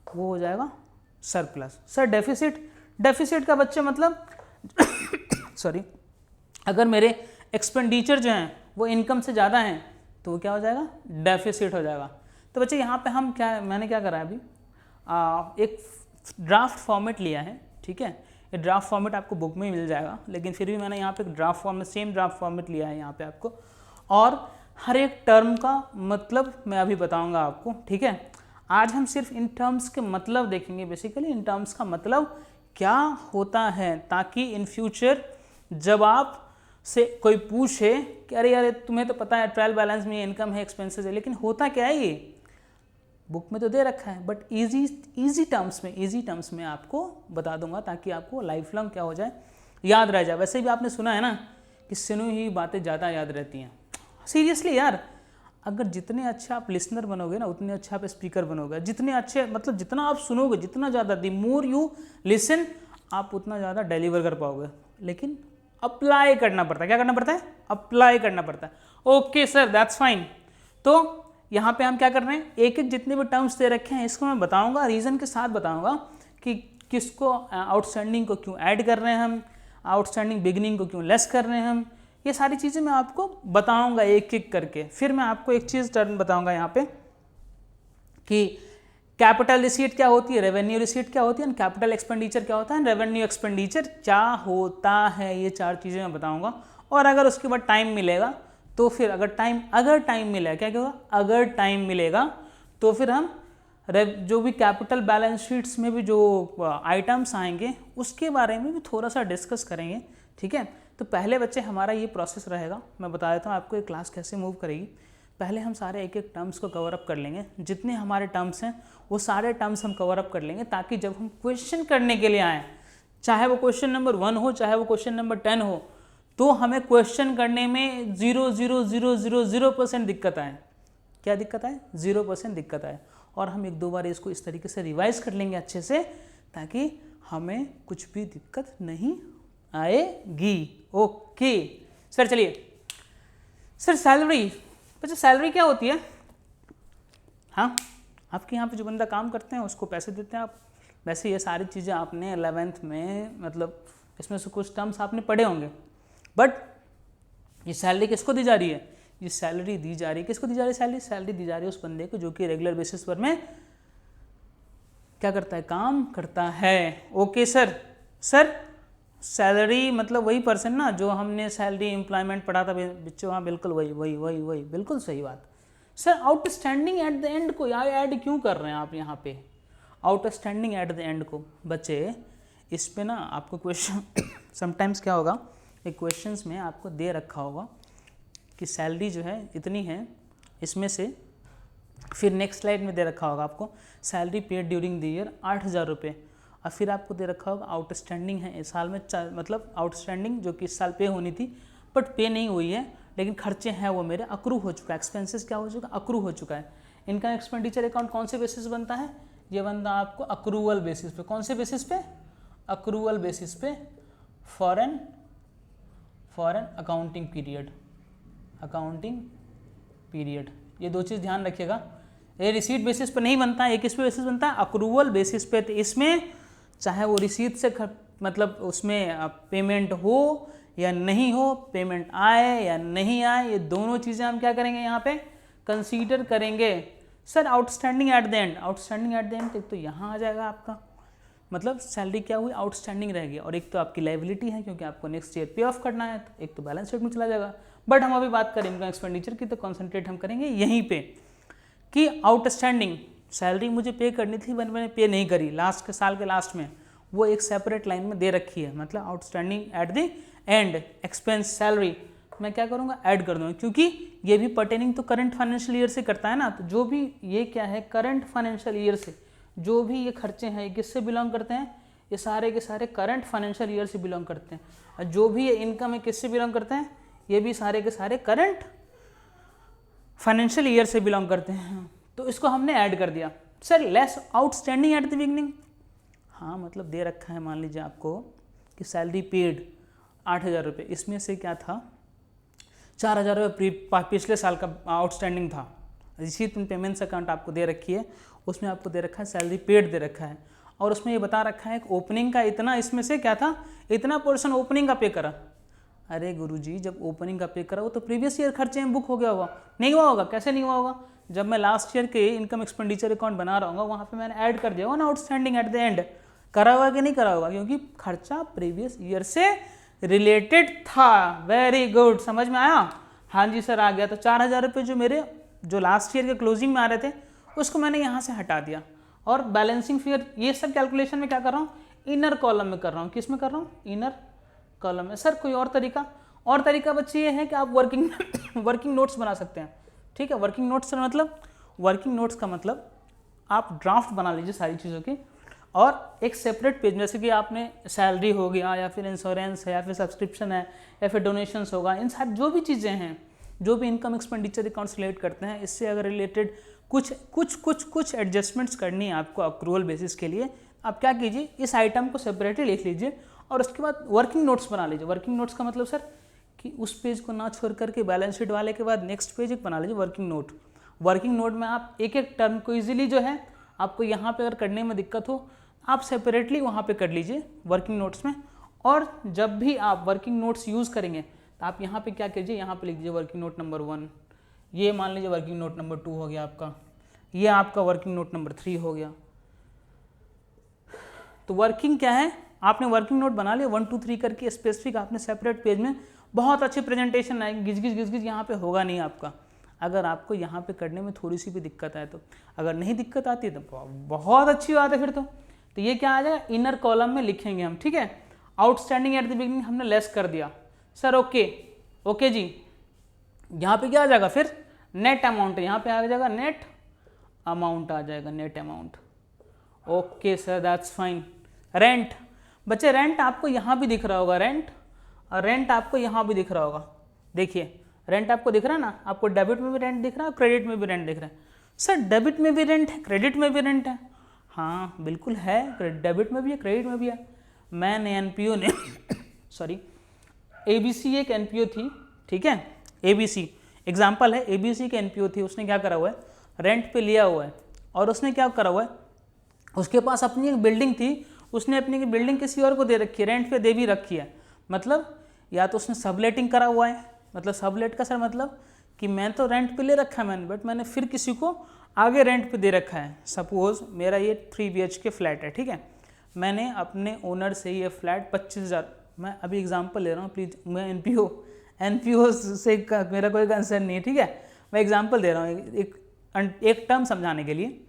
Speaker 1: वो हो जाएगा सरप्लस। सर डेफिसिट का बच्चे मतलब सॉरी, अगर मेरे एक्सपेंडिचर जो हैं वो इनकम से ज़्यादा हैं तो वो क्या हो जाएगा, डेफिसिट हो जाएगा। तो बच्चे यहाँ पे हम मैंने क्या करा है अभी, एक ड्राफ्ट फॉर्मेट लिया है, ठीक है। ये ड्राफ्ट फॉर्मेट आपको बुक में मिल जाएगा, लेकिन फिर भी मैंने यहाँ पे draft format, same draft format लिया है यहाँ पे आपको, और हर एक टर्म का मतलब मैं अभी बताऊँगा आपको, ठीक है। आज हम सिर्फ इन टर्म्स के मतलब देखेंगे, बेसिकली इन टर्म्स का मतलब क्या होता है, ताकि इन फ्यूचर जब आप से कोई पूछे कि अरे यार तुम्हें तो पता है ट्रायल बैलेंस में इनकम है, एक्सपेंसेस है, लेकिन होता क्या है, ये बुक में तो दे रखा है, बट इजी टर्म्स में आपको बता दूंगा, ताकि आपको लाइफ लॉन्ग क्या हो जाए, याद रह जाए। वैसे भी आपने सुना है ना कि सुनी हुई बातें ज़्यादा याद रहती हैं। सीरियसली यार, अगर जितने अच्छे आप लिसनर बनोगे ना उतने अच्छे आप स्पीकर बनोगे। जितने अच्छे मतलब जितना आप सुनोगे, जितना ज़्यादा, द मोर यू लिसन, आप उतना ज़्यादा डिलीवर कर पाओगे। लेकिन अप्लाई करना पड़ता है। क्या करना पड़ता है, अप्लाई करना पड़ता है। Okay sir, that's fine. तो यहाँ पे हम क्या कर रहे हैं, एक एक जितने भी टर्म्स दे रखे हैं इसको मैं बताऊंगा, रीज़न के साथ बताऊंगा कि किसको आउटस्टैंडिंग को क्यों ऐड कर रहे हैं हम, आउटस्टैंडिंग बिगिनिंग को क्यों लेस कर रहे हैं हम, ये सारी चीज़ें मैं आपको बताऊंगा एक एक करके। फिर मैं आपको एक चीज़ टर्म बताऊंगा यहाँ पे कि कैपिटल रिसीट क्या होती है, रेवेन्यू रिसीट क्या होती है, एंड कैपिटल एक्सपेंडिचर क्या होता है, रेवेन्यू एक्सपेंडिचर क्या होता है। ये चार चीज़ें मैं बताऊंगा। और अगर उसके बाद टाइम मिलेगा तो फिर अगर टाइम मिलेगा, क्या होगा, अगर टाइम मिलेगा तो फिर हम जो भी कैपिटल बैलेंस शीट्स में भी जो आइटम्स आएंगे उसके बारे में भी थोड़ा सा डिस्कस करेंगे, ठीक है। तो पहले बच्चे हमारा ये प्रोसेस रहेगा, मैं बता देता हूँ आपको ये क्लास कैसे मूव करेगी। पहले हम सारे एक एक टर्म्स को कवर अप कर लेंगे, जितने हमारे टर्म्स हैं वो सारे टर्म्स हम कवर अप कर लेंगे, ताकि जब हम क्वेश्चन करने के लिए आएँ, चाहे वो क्वेश्चन नंबर 1 हो चाहे वो क्वेश्चन नंबर 10 हो, तो हमें क्वेश्चन करने में 0.0000% दिक्कत आए। क्या दिक्कत आए, 0% दिक्कत आए। और हम एक दो बार इसको इस तरीके से रिवाइज कर लेंगे अच्छे से, ताकि हमें कुछ भी दिक्कत नहीं आएगी। ओके सर, चलिए सर सैलरी, अच्छा सैलरी क्या होती है। हाँ, आपके यहाँ पे जो बंदा काम करते हैं उसको पैसे देते हैं आप। वैसे ये सारी चीज़ें आपने 11th में मतलब इसमें से कुछ टर्म्स आपने पढ़े होंगे, बट ये सैलरी किसको दी जा रही है, ये सैलरी दी जा रही है, किसको दी जा रही है सैलरी दी जा रही है उस बंदे को जो कि रेगुलर बेसिस पर में क्या करता है, काम करता है। ओके सर, सैलरी मतलब वही पर्सन ना जो हमने सैलरी एम्प्लॉयमेंट पढ़ा था बच्चों, हाँ बिल्कुल वही बिल्कुल सही बात। Sir outstanding at the and को यार ऐड क्यों कर रहे हैं आप यहाँ पे, आउटस्टैंडिंग एट द एंड को। बच्चे इस पे ना आपको क्वेश्चन समटाइम्स क्या होगा, एक क्वेश्चंस में आपको दे रखा होगा कि सैलरी जो है इतनी है, इसमें से फिर नेक्स्ट स्लाइड में दे रखा होगा आपको salary paid during the year 8,000 रुपये, और फिर आपको दे रखा होगा आउटस्टैंडिंग है इस साल में, मतलब आउटस्टैंडिंग जो कि इस साल पे होनी थी बट पे नहीं हुई है, लेकिन खर्चे हैं वो मेरे अक्रू हो चुका है, एक्सपेंसेस क्या हो चुका, अक्रू हो चुका है। इनका एक्सपेंडिचर अकाउंट कौन से बेसिस बनता है, ये बनता है आपको अक्रूवल बेसिस पे। कौन से बेसिस पे, अक्रूवल बेसिस पे, फॉरेन अकाउंटिंग पीरियड, ये दो चीज़ ध्यान रखिएगा। ये रिसीट बेसिस पे नहीं बनता है, एक इस पे बेसिस बनता है अक्रूवल बेसिस पे। तो इसमें चाहे वो रिसीट से मतलब उसमें पेमेंट हो या नहीं हो, पेमेंट आए या नहीं आए, ये दोनों चीज़ें हम क्या करेंगे यहाँ पे कंसीडर करेंगे। Sir outstanding at the and एक तो यहाँ आ जाएगा आपका, मतलब सैलरी क्या हुई, आउटस्टैंडिंग रहेगी, और एक तो आपकी लायबिलिटी है क्योंकि आपको नेक्स्ट ईयर पे ऑफ करना है, तो एक तो बैलेंस शीट में चला जाएगा। बट हम अभी बात करें इनकम एक्सपेंडिचर की, तो कॉन्सेंट्रेट हम करेंगे यहीं पे कि आउटस्टैंडिंग सैलरी मुझे पे करनी थी बट मैंने पे नहीं करी लास्ट के साल के लास्ट में, वो एक सेपरेट लाइन में दे रखी है, मतलब outstanding at the and expense salary मैं क्या करूँगा, ऐड कर दूँगा, क्योंकि ये भी पर्टेनिंग तो करंट फाइनेंशियल ईयर से करता है ना। तो जो भी ये क्या है, करंट फाइनेंशियल ईयर से जो भी ये खर्चे हैं ये किससे बिलोंग करते हैं, ये सारे के सारे करंट फाइनेंशियल ईयर से बिलोंग करते हैं। और जो भी ये इनकम है किससे बिलोंग करते हैं, ये भी सारे के सारे करंट फाइनेंशियल ईयर से बिलोंग करते हैं। तो इसको हमने ऐड कर दिया। Sir less outstanding at the beginning, हाँ मतलब दे रखा है, मान लीजिए आपको कि सैलरी पेड 8,000 रुपये, इसमें से क्या था 4,000 रुपये पिछले साल का आउटस्टैंडिंग था। रिसीट पेमेंट्स अकाउंट आपको दे रखी है, उसमें आपको दे रखा है सैलरी पेड दे रखा है, और उसमें ये बता रखा है कि ओपनिंग का इतना, इसमें से क्या था, इतना पोर्शन ओपनिंग का पे करा। अरे गुरुजी जब ओपनिंग का पे करा वो तो प्रीवियस ईयर खर्चे में बुक हो गया होगा, नहीं हुआ होगा, कैसे नहीं हुआ होगा, जब मैं लास्ट ईयर के इनकम एक्सपेंडिचर अकाउंट बना रहा हूँ वहाँ पे मैंने ऐड कर दिया होगा ना आउटस्टैंडिंग एट द एंड, करा होगा कि नहीं करा होगा, क्योंकि खर्चा प्रीवियस ईयर से रिलेटेड था। वेरी गुड, समझ में आया, हाँ जी सर आ गया। तो 4,000 रुपये जो मेरे जो लास्ट ईयर के क्लोजिंग में आ रहे थे उसको मैंने यहाँ से हटा दिया, और बैलेंसिंग फिगर ये सब कैलकुलेशन में क्या कर रहा हूँ, इनर कॉलम में कर रहा हूँ। किस में कर रहा हूँ, इनर कॉलम में। सर कोई और तरीका, और तरीका बच्चे ये है कि आप वर्किंग नोट्स बना सकते हैं, ठीक है। वर्किंग नोट्स मतलब, वर्किंग नोट्स का मतलब आप ड्राफ्ट बना लीजिए सारी चीज़ों की, और एक सेपरेट पेज, जैसे कि आपने सैलरी हो गया, या फिर इंश्योरेंस है, या फिर सब्सक्रिप्शन है, या फिर डोनेशंस होगा, इन सारी जो भी चीज़ें हैं, जो भी इनकम एक्सपेंडिचर अकाउंट्स रिलेट करते हैं, इससे अगर रिलेटेड कुछ एडजस्टमेंट्स करनी है आपको अक्रूवल बेसिस के लिए, आप क्या कीजिए, इस आइटम को सेपरेटली लिख लीजिए, और उसके बाद वर्किंग नोट्स बना लीजिए। वर्किंग नोट्स का मतलब सर कि उस पेज को ना छोड़ करके बैलेंस शीट वाले के बाद नेक्स्ट पेज एक बना लीजिए वर्किंग नोट। वर्किंग नोट में आप एक एक टर्म को इजीली जो है आपको यहाँ पे अगर करने में दिक्कत हो आप सेपरेटली वहाँ पे कर लीजिए वर्किंग नोट्स में। और जब भी आप वर्किंग नोट्स यूज़ करेंगे तो आप यहाँ पे क्या कीजिए, यहाँ पे लिख दीजिए वर्किंग नोट नंबर 1, ये मान लीजिए वर्किंग नोट नंबर 2 हो गया आपका, ये आपका वर्किंग नोट नंबर 3 हो गया। तो वर्किंग क्या है, आपने वर्किंग नोट बना लिया 1 2 3 करके स्पेसिफिक, आपने सेपरेट पेज में बहुत अच्छी प्रेजेंटेशन आएगी, घिस यहाँ पे होगा नहीं आपका। अगर आपको यहाँ पे करने में थोड़ी सी भी दिक्कत आए तो, अगर नहीं दिक्कत आती है तो बहुत अच्छी बात है फिर तो ये क्या आ जाएगा, इनर कॉलम में लिखेंगे हम, ठीक है। आउटस्टैंडिंग एट द बिगिनिंग हमने लेस कर दिया सर, ओके जी। यहाँ पे क्या आ जाएगा फिर, नेट अमाउंट, यहाँ पे आ जाएगा नेट अमाउंट आ जाएगा, net amount. Okay sir that's fine. Rent बच्चे, रेंट आपको यहाँ भी दिख रहा होगा, रेंट, और रेंट आपको यहाँ भी दिख रहा होगा। देखिए रेंट आपको दिख रहा है ना, आपको डेबिट में भी रेंट दिख रहा है, क्रेडिट में भी रेंट दिख रहा है। सर डेबिट में भी रेंट है, क्रेडिट में भी रेंट है, हाँ बिल्कुल है, डेबिट में भी है, क्रेडिट में भी है। मैंने एनपीओ ने सॉरी एबीसी एक एनपीओ थी, ठीक है, एबीसी एग्जाम्पल है, एबीसी की एनपीओ थी, उसने क्या करा हुआ है, रेंट पे लिया हुआ है, और उसने क्या करा हुआ है, उसके पास अपनी एक बिल्डिंग थी, उसने अपनी बिल्डिंग किसी और को दे रखी है, रेंट पे दे भी रखी है। मतलब या तो उसने सबलेटिंग करा हुआ है, मतलब सबलेट का सर मतलब कि मैं तो रेंट पे ले रखा है मैंने, बट मैंने फिर किसी को आगे रेंट पे दे रखा है। सपोज मेरा ये 3 BHK फ्लैट है, ठीक है, मैंने अपने ओनर से ये फ्लैट 25,000, मैं अभी एग्जांपल ले रहा हूँ प्लीज़, मैं एनपीओ से मेरा कोई कंसर्न नहीं है, ठीक है, मैं एग्जांपल दे रहा हूँ एक टर्म समझाने के लिए,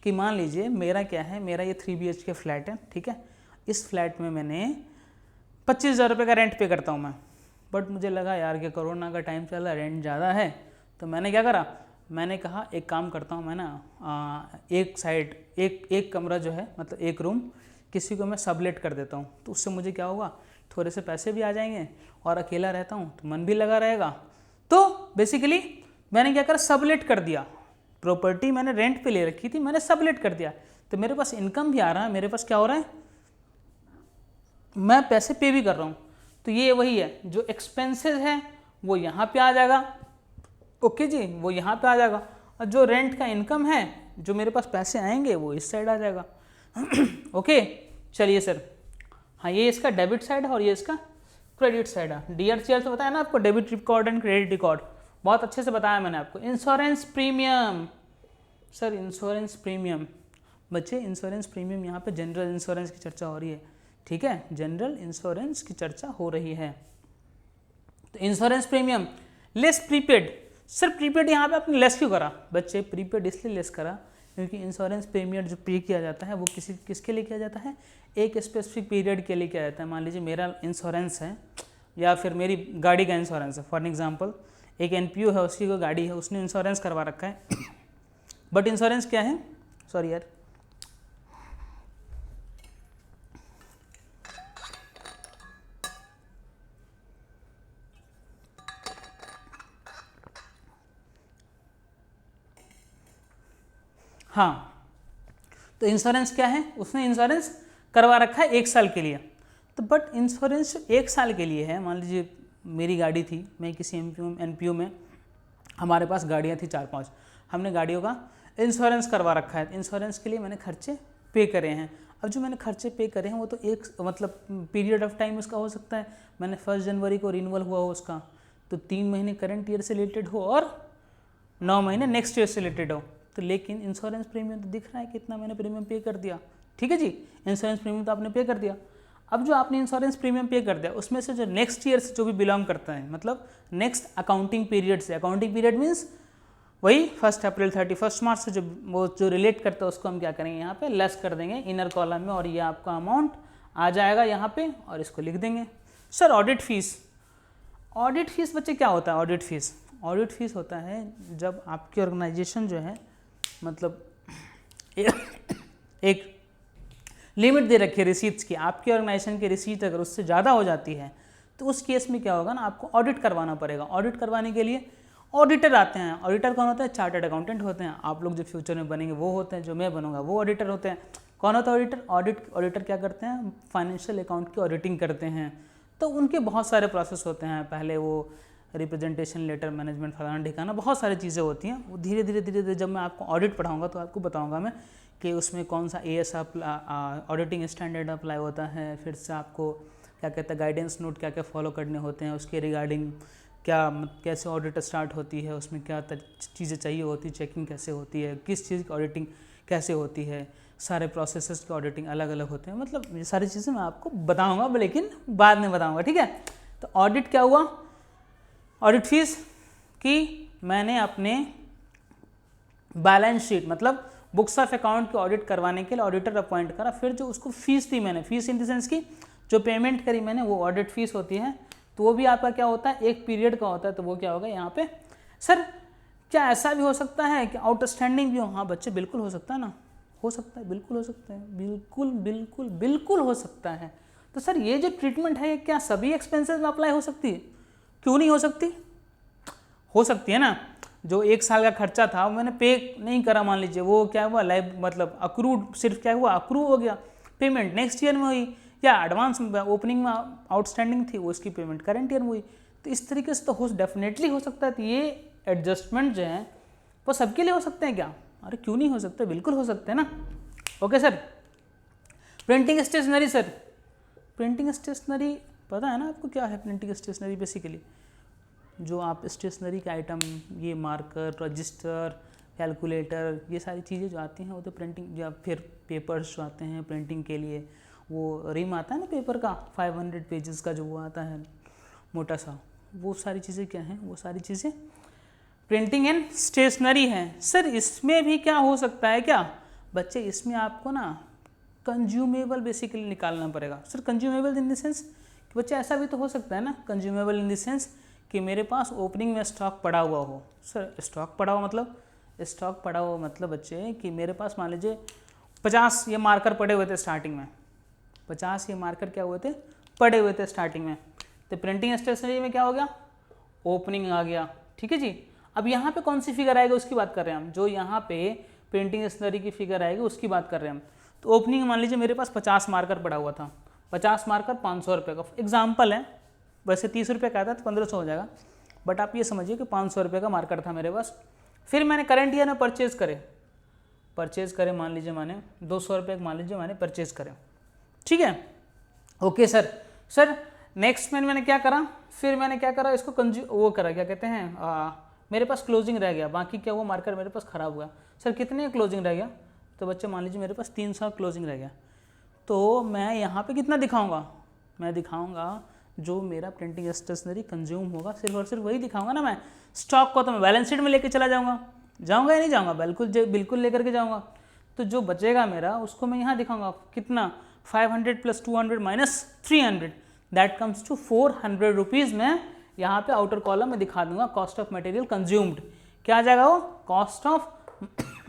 Speaker 1: कि मान लीजिए मेरा क्या है, मेरा ये 3 BHK फ्लैट है, ठीक है, इस फ्लैट में मैंने 25,000 रुपये का रेंट पे करता हूँ मैं, बट मुझे लगा यार कि कोरोना का टाइम चल रहा है, रेंट ज़्यादा है, तो मैंने क्या करा, मैंने कहा एक काम करता हूँ मैं ना, एक साइड एक कमरा जो है, मतलब एक रूम किसी को मैं सबलेट कर देता हूँ, तो उससे मुझे क्या होगा, थोड़े से पैसे भी आ जाएंगे, और अकेला रहता हूँ तो मन भी लगा रहेगा। तो बेसिकली मैंने क्या करा, सबलेट कर दिया, प्रॉपर्टी मैंने रेंट पे ले रखी थी, मैंने सबलेट कर दिया, तो मेरे पास इनकम भी आ रहा है, मेरे पास क्या हो रहा है, मैं पैसे पे भी कर रहा हूँ। तो ये वही है, जो एक्सपेंसेस है वो यहाँ पे आ जाएगा, ओके जी, वो यहाँ पे आ जाएगा, और जो रेंट का इनकम है, जो मेरे पास पैसे आएंगे वो इस साइड आ जाएगा। ओके चलिए सर, हाँ ये इसका डेबिट साइड है और ये इसका क्रेडिट साइड है। DRCR से बताया ना आपको, debit record and credit record, बहुत अच्छे से बताया मैंने आपको। Insurance premium, sir insurance premium, बच्चे इंश्योरेंस प्रीमियम, यहाँ पे जनरल इंश्योरेंस की चर्चा हो रही है, ठीक है, जनरल इंश्योरेंस की चर्चा हो रही है। तो insurance premium less prepaid, sir prepaid यहाँ पे आपने लेस क्यों करा, बच्चे प्रीपेड इसलिए लेस करा क्योंकि इंश्योरेंस प्रीमियम जो पे किया जाता है वो किसके लिए किया जाता है, एक स्पेसिफिक पीरियड के लिए किया जाता है। मान लीजिए मेरा इंश्योरेंस है या फिर मेरी गाड़ी का इंश्योरेंस है, फॉर एग्जांपल एक एनपीओ है, उसकी कोई गाड़ी है, उसने इंश्योरेंस करवा रखा है बट इंश्योरेंस क्या है, सॉरी यार, हाँ, तो इंश्योरेंस क्या है, उसने इंश्योरेंस करवा रखा है 1 साल के लिए। तो बट इंश्योरेंस 1 साल के लिए है, मान लीजिए मेरी गाड़ी थी, मैं किसी एनपीओ में, हमारे पास गाड़ियाँ थी 4-5, हमने गाड़ियों का इंश्योरेंस करवा रखा है, इंश्योरेंस के लिए मैंने खर्चे पे करे हैं। अब जो मैंने खर्चे पे करे हैं वो तो एक मतलब पीरियड ऑफ टाइम उसका हो सकता है, मैंने 1 जनवरी को रिन्यूअल हुआ हो उसका, तो 3 महीने करंट ईयर से रिलेटेड हो और 9 महीने नेक्स्ट ईयर से रिलेटेड हो। तो लेकिन इंश्योरेंस प्रीमियम तो दिख रहा है कितना मैंने प्रीमियम पे कर दिया, ठीक है जी, इंश्योरेंस प्रीमियम तो आपने पे कर दिया। अब जो आपने इंश्योरेंस प्रीमियम पे कर दिया उसमें से जो नेक्स्ट ईयर से जो भी बिलोंग करता है, मतलब नेक्स्ट अकाउंटिंग पीरियड से, अकाउंटिंग पीरियड मीन्स वही 1 अप्रैल 31 मार्च से जो रिलेट करता है उसको हम क्या करेंगे, यहाँ पे लेस कर देंगे इनर कॉलम में, और ये आपका अमाउंट आ जाएगा यहाँ पे और इसको लिख देंगे। Sir audit fees, audit fees बच्चे क्या होता है, ऑडिट फीस, ऑडिट फीस होता है जब आपकी ऑर्गेनाइजेशन जो है मतलब एक लिमिट दे रखी है रिसीट्स की, आपकी ऑर्गेनाइजेशन की रिसीट अगर उससे ज़्यादा हो जाती है तो उस केस में क्या होगा ना, आपको ऑडिट करवाना पड़ेगा। ऑडिट करवाने के लिए ऑडिटर आते हैं। ऑडिटर कौन होता है, चार्टर्ड अकाउंटेंट होते हैं। आप लोग जो फ्यूचर में बनेंगे वो होते हैं, जो मैं बनूंगा वो ऑडिटर होते हैं। कौन होता है ऑडिटर, ऑडिटर क्या करते हैं, फाइनेंशियल अकाउंट की ऑडिटिंग करते हैं। तो उनके बहुत सारे प्रोसेस होते हैं, पहले वो रिप्रेजेंटेशन लेटर, मैनेजमेंट फलाना ठिकाना, बहुत सारी चीज़ें होती हैं। वो धीरे धीरे जब मैं आपको ऑडिट पढ़ाऊंगा तो आपको बताऊंगा मैं कि उसमें कौन सा AS ऑडिटिंग स्टैंडर्ड अप्लाई होता है, फिर से आपको क्या कहते हैं गाइडेंस नोट क्या क्या फॉलो करने होते हैं, उसके रिगार्डिंग क्या कैसे ऑडिट स्टार्ट होती है, उसमें क्या चीज़ें चाहिए होती, चेकिंग कैसे होती है, किस चीज़ की ऑडिटिंग कैसे होती है, सारे प्रोसेसेस की ऑडिटिंग अलग अलग होते हैं। मतलब ये सारी चीज़ें मैं आपको बताऊंगा लेकिन बाद में बताऊंगा, ठीक है। तो ऑडिट क्या हुआ, ऑडिट फीस की मैंने अपने बैलेंस शीट मतलब बुक्स ऑफ अकाउंट की ऑडिट करवाने के लिए ऑडिटर अपॉइंट करा। फिर जो उसको फीस दी मैंने, फीस इन द सेंस की जो पेमेंट करी मैंने वो ऑडिट फीस होती है। तो वो भी आपका क्या होता है, एक पीरियड का होता है। तो वो क्या होगा यहाँ पे, सर क्या ऐसा भी हो सकता है कि आउटस्टैंडिंग भी हो? हाँ बच्चे बिल्कुल हो सकता है ना, हो सकता है, बिल्कुल हो सकता है, बिल्कुल बिल्कुल बिल्कुल हो सकता है। तो सर ये जो ट्रीटमेंट है क्या सभी एक्सपेंसेस में अप्लाई हो सकती है? क्यों नहीं हो सकती, हो सकती है ना। जो 1 साल का खर्चा था वो मैंने पे नहीं करा, मान लीजिए वो क्या हुआ लाइव मतलब अक्रूड, सिर्फ क्या हुआ अक्रू हो गया, पेमेंट नेक्स्ट ईयर में हुई, या एडवांस ओपनिंग में आउटस्टैंडिंग थी वो उसकी पेमेंट करंट ईयर में हुई। तो इस तरीके से तो डेफिनेटली हो सकता है। तो ये एडजस्टमेंट जो है वो सबके लिए हो सकते हैं क्या? अरे क्यों नहीं हो सकते, बिल्कुल हो सकते हैं ना। Okay sir, printing stationery, sir printing stationery पता है ना आपको क्या है? प्रिंटिंग स्टेशनरी बेसिकली जो आप स्टेशनरी के आइटम, ये मार्कर, रजिस्टर, कैलकुलेटर, ये सारी चीज़ें जो आती हैं वो तो प्रिंटिंग, या फिर पेपर्स जो आते हैं प्रिंटिंग के लिए, वो रिम आता है ना पेपर का 500 पेजेस का जो वो आता है मोटा सा, वो सारी चीज़ें क्या हैं, वो सारी चीज़ें प्रिंटिंग एंड स्टेशनरी हैं। सर इसमें भी क्या हो सकता है क्या बच्चे, इसमें आपको ना कंज्यूमेबल बेसिकली निकालना पड़ेगा। Sir consumable in the sense कि बच्चे ऐसा भी तो हो सकता है ना, कंज्यूमेबल इन द सेंस कि मेरे पास ओपनिंग में स्टॉक पड़ा हुआ हो। सर स्टॉक पड़ा हुआ मतलब, स्टॉक पड़ा हुआ मतलब बच्चे कि मेरे पास मान लीजिए 50 ये मार्कर पड़े हुए थे स्टार्टिंग में, 50 ये मार्कर क्या हुए थे, पड़े हुए थे स्टार्टिंग में। तो प्रिंटिंग स्टेशनरी में क्या हो गया, ओपनिंग आ गया, ठीक है जी। अब यहाँ पे कौन सी फिगर आएगी उसकी बात कर रहे हैं हम, जो यहाँ पे प्रिंटिंग स्टेशनरी की फिगर आएगी उसकी बात कर रहे हैं हम। तो ओपनिंग मान लीजिए मेरे पास 50 मार्कर पड़ा हुआ था, 50 मार्कर 500 रुपये का एग्जाम्पल है, वैसे 30 रुपये का आता तो 1500 हो जाएगा, बट आप ये समझिए कि 500 रुपये का मार्कर था मेरे पास। फिर मैंने करंट ईयर में परचेज करे मान लीजिए मैंने 200 रुपये मान लीजिए मैंने परचेज करे, ठीक है। ओके सर, सर नेक्स्ट में मैंने क्या करा, फिर मैंने क्या करा इसको वो करा, क्या कहते हैं मेरे पास क्लोजिंग रह गया, बाकी क्या हुआ मार्कर मेरे पास ख़राब हुआ। सर कितने क्लोजिंग रह गया, तो बच्चे मान लीजिए मेरे पास 300 क्लोजिंग रह गया। तो मैं यहाँ पे कितना दिखाऊंगा, मैं दिखाऊंगा जो मेरा प्रिंटिंग स्टेशनरी कंज्यूम होगा सिर्फ और सिर्फ वही दिखाऊंगा ना मैं। स्टॉक को तो मैं बैलेंस शीट में लेके चला जाऊँगा, जाऊँगा या नहीं जाऊँगा? बिल्कुल लेकर के जाऊँगा। तो जो बचेगा मेरा उसको मैं यहाँ दिखाऊंगा, कितना 500 + 200 - 300 दैट कम्स टू 400 रुपीज़। मैं यहाँ पे आउटर कॉलम में दिखा दूंगा कॉस्ट ऑफ मटेरियल कंज्यूम्ड। क्या आ जाएगा वो? कॉस्ट ऑफ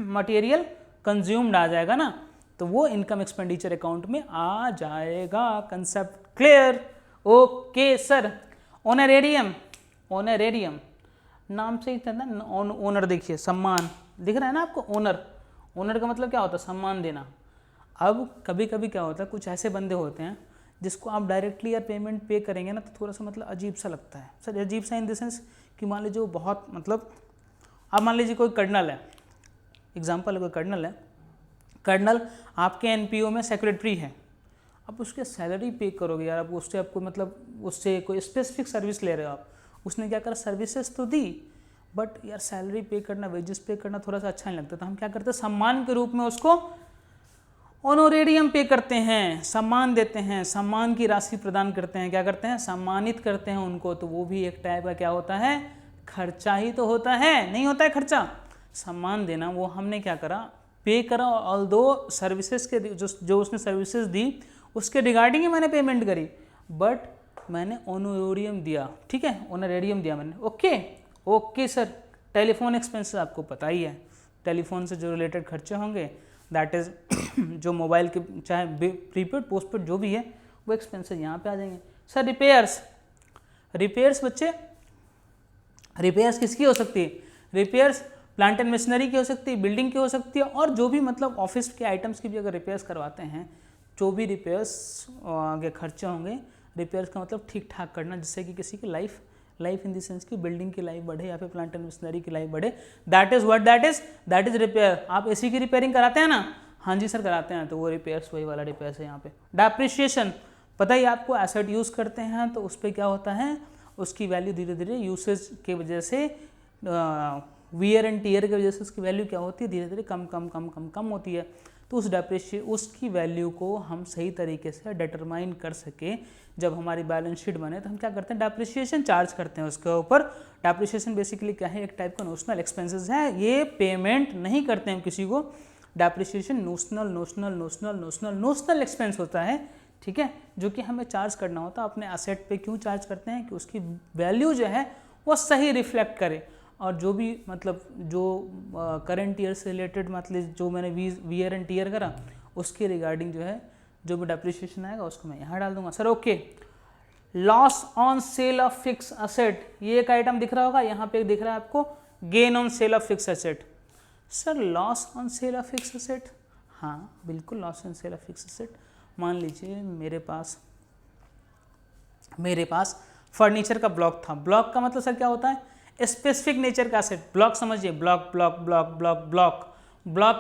Speaker 1: मटेरियल कंज्यूम्ड आ जाएगा ना, तो वो इनकम एक्सपेंडिचर अकाउंट में आ जाएगा। Concept clear? Okay sir. Honorarium, honorarium नाम से ही था ना, ओनर देखिए, सम्मान दिख रहा है ना आपको, ओनर। ओनर का मतलब क्या होता है? सम्मान देना। अब कभी कभी क्या होता है, कुछ ऐसे बंदे होते हैं जिसको आप डायरेक्टली या पेमेंट पे करेंगे ना तो थोड़ा सा मतलब अजीब सा लगता है। सर अजीब सा इन द सेंस कि मान लीजिए वो बहुत मतलब, आप मान लीजिए कोई कर्नल है, एग्जाम्पल है, कोई कर्नल है, कर्नल आपके एनपीओ में सेक्रेटरी है, आप उसके सैलरी पे करोगे यार, आप उससे आपको मतलब उससे कोई स्पेसिफिक सर्विस ले रहे हो आप, उसने क्या करा, सर्विसेज तो दी बट यार सैलरी पे करना, वेजेस पे करना थोड़ा सा अच्छा नहीं लगता, तो हम क्या करते हैं, सम्मान के रूप में उसको ऑनोरेरियम पे करते हैं, सम्मान देते हैं, सम्मान की राशि प्रदान करते हैं, क्या करते हैं, सम्मानित करते हैं उनको। तो वो भी एक टाइप का क्या होता है, खर्चा ही तो होता है, नहीं होता है खर्चा? सम्मान देना वो हमने क्या करा, पे करा, ऑल्दो सर्विसेज के जो उसने सर्विसेज दी उसके रिगार्डिंग ही मैंने पेमेंट करी, बट मैंने ऑनोरेरियम दिया, ठीक है, ऑनरेरियम दिया मैंने। Okay sir. टेलीफोन एक्सपेंसेस आपको पता ही है, टेलीफोन से जो रिलेटेड खर्चे होंगे दैट इज़ जो मोबाइल के चाहे प्रीपेड पोस्टपेड जो भी है वो एक्सपेंसेस यहाँ पे आ जाएंगे। सर रिपेयर्स बच्चे, रिपेयर्स किसकी हो सकती है? रिपेयर्स प्लांट एंड मशीनरी की हो सकती है, बिल्डिंग की हो सकती है, और जो भी मतलब ऑफिस के आइटम्स की भी अगर रिपेयर्स करवाते हैं, जो भी रिपेयर्स के खर्चे होंगे, रिपेयर्स का मतलब ठीक ठाक करना जिससे कि किसी की लाइफ इन द सेंस की बिल्डिंग की लाइफ बढ़े या फिर प्लांट एंड मशीनरी की लाइफ बढ़े, दैट इज रिपेयर। आप एसी की रिपेयरिंग कराते हैं ना? हाँ जी सर कराते हैं, तो वो रिपेयर्स वही वाला रिपेयर्स है यहाँ पे। डेप्रिसिएशन पता ही आपको, एसेट यूज़ करते हैं तो उस पर क्या होता है, उसकी वैल्यू धीरे धीरे यूसेज के वजह से, वियर एंड टीयर की वजह से उसकी वैल्यू क्या होती है, धीरे धीरे कम होती है। तो उसकी वैल्यू को हम सही तरीके से डिटरमाइन कर सके, जब हमारी बैलेंस शीट बने तो हम क्या करते हैं, डेप्रिसिएशन चार्ज करते हैं उसके ऊपर। डेप्रिसिएशन बेसिकली क्या है, एक टाइप का नोशनल एक्सपेंसेस है, ये पेमेंट नहीं करते हैं किसी को। डेप्रिसिएशन नोशनल एक्सपेंस होता है, ठीक है, जो कि हमें चार्ज करना होता है अपने एसेट पे। क्यों चार्ज करते हैं? कि उसकी वैल्यू जो है वो सही रिफ्लेक्ट करे, और जो भी मतलब जो करंट ईयर से रिलेटेड मतलब जो मैंने वियर एंड टीयर करा उसके रिगार्डिंग जो है जो भी डेप्रिसिएशन आएगा उसको मैं यहाँ डाल दूंगा। Sir okay. Loss on sale of fix asset, ये एक आइटम दिख रहा होगा, यहाँ पे दिख रहा है आपको gain on sale of fix asset. Sir loss on sale of fix asset, हाँ बिल्कुल loss on sale of fix asset. मान लीजिए मेरे पास फर्नीचर का ब्लॉक था। ब्लॉक का मतलब सर क्या होता है, स्पेसिफिक नेचर का असेट। ब्लॉक समझिए, ब्लॉक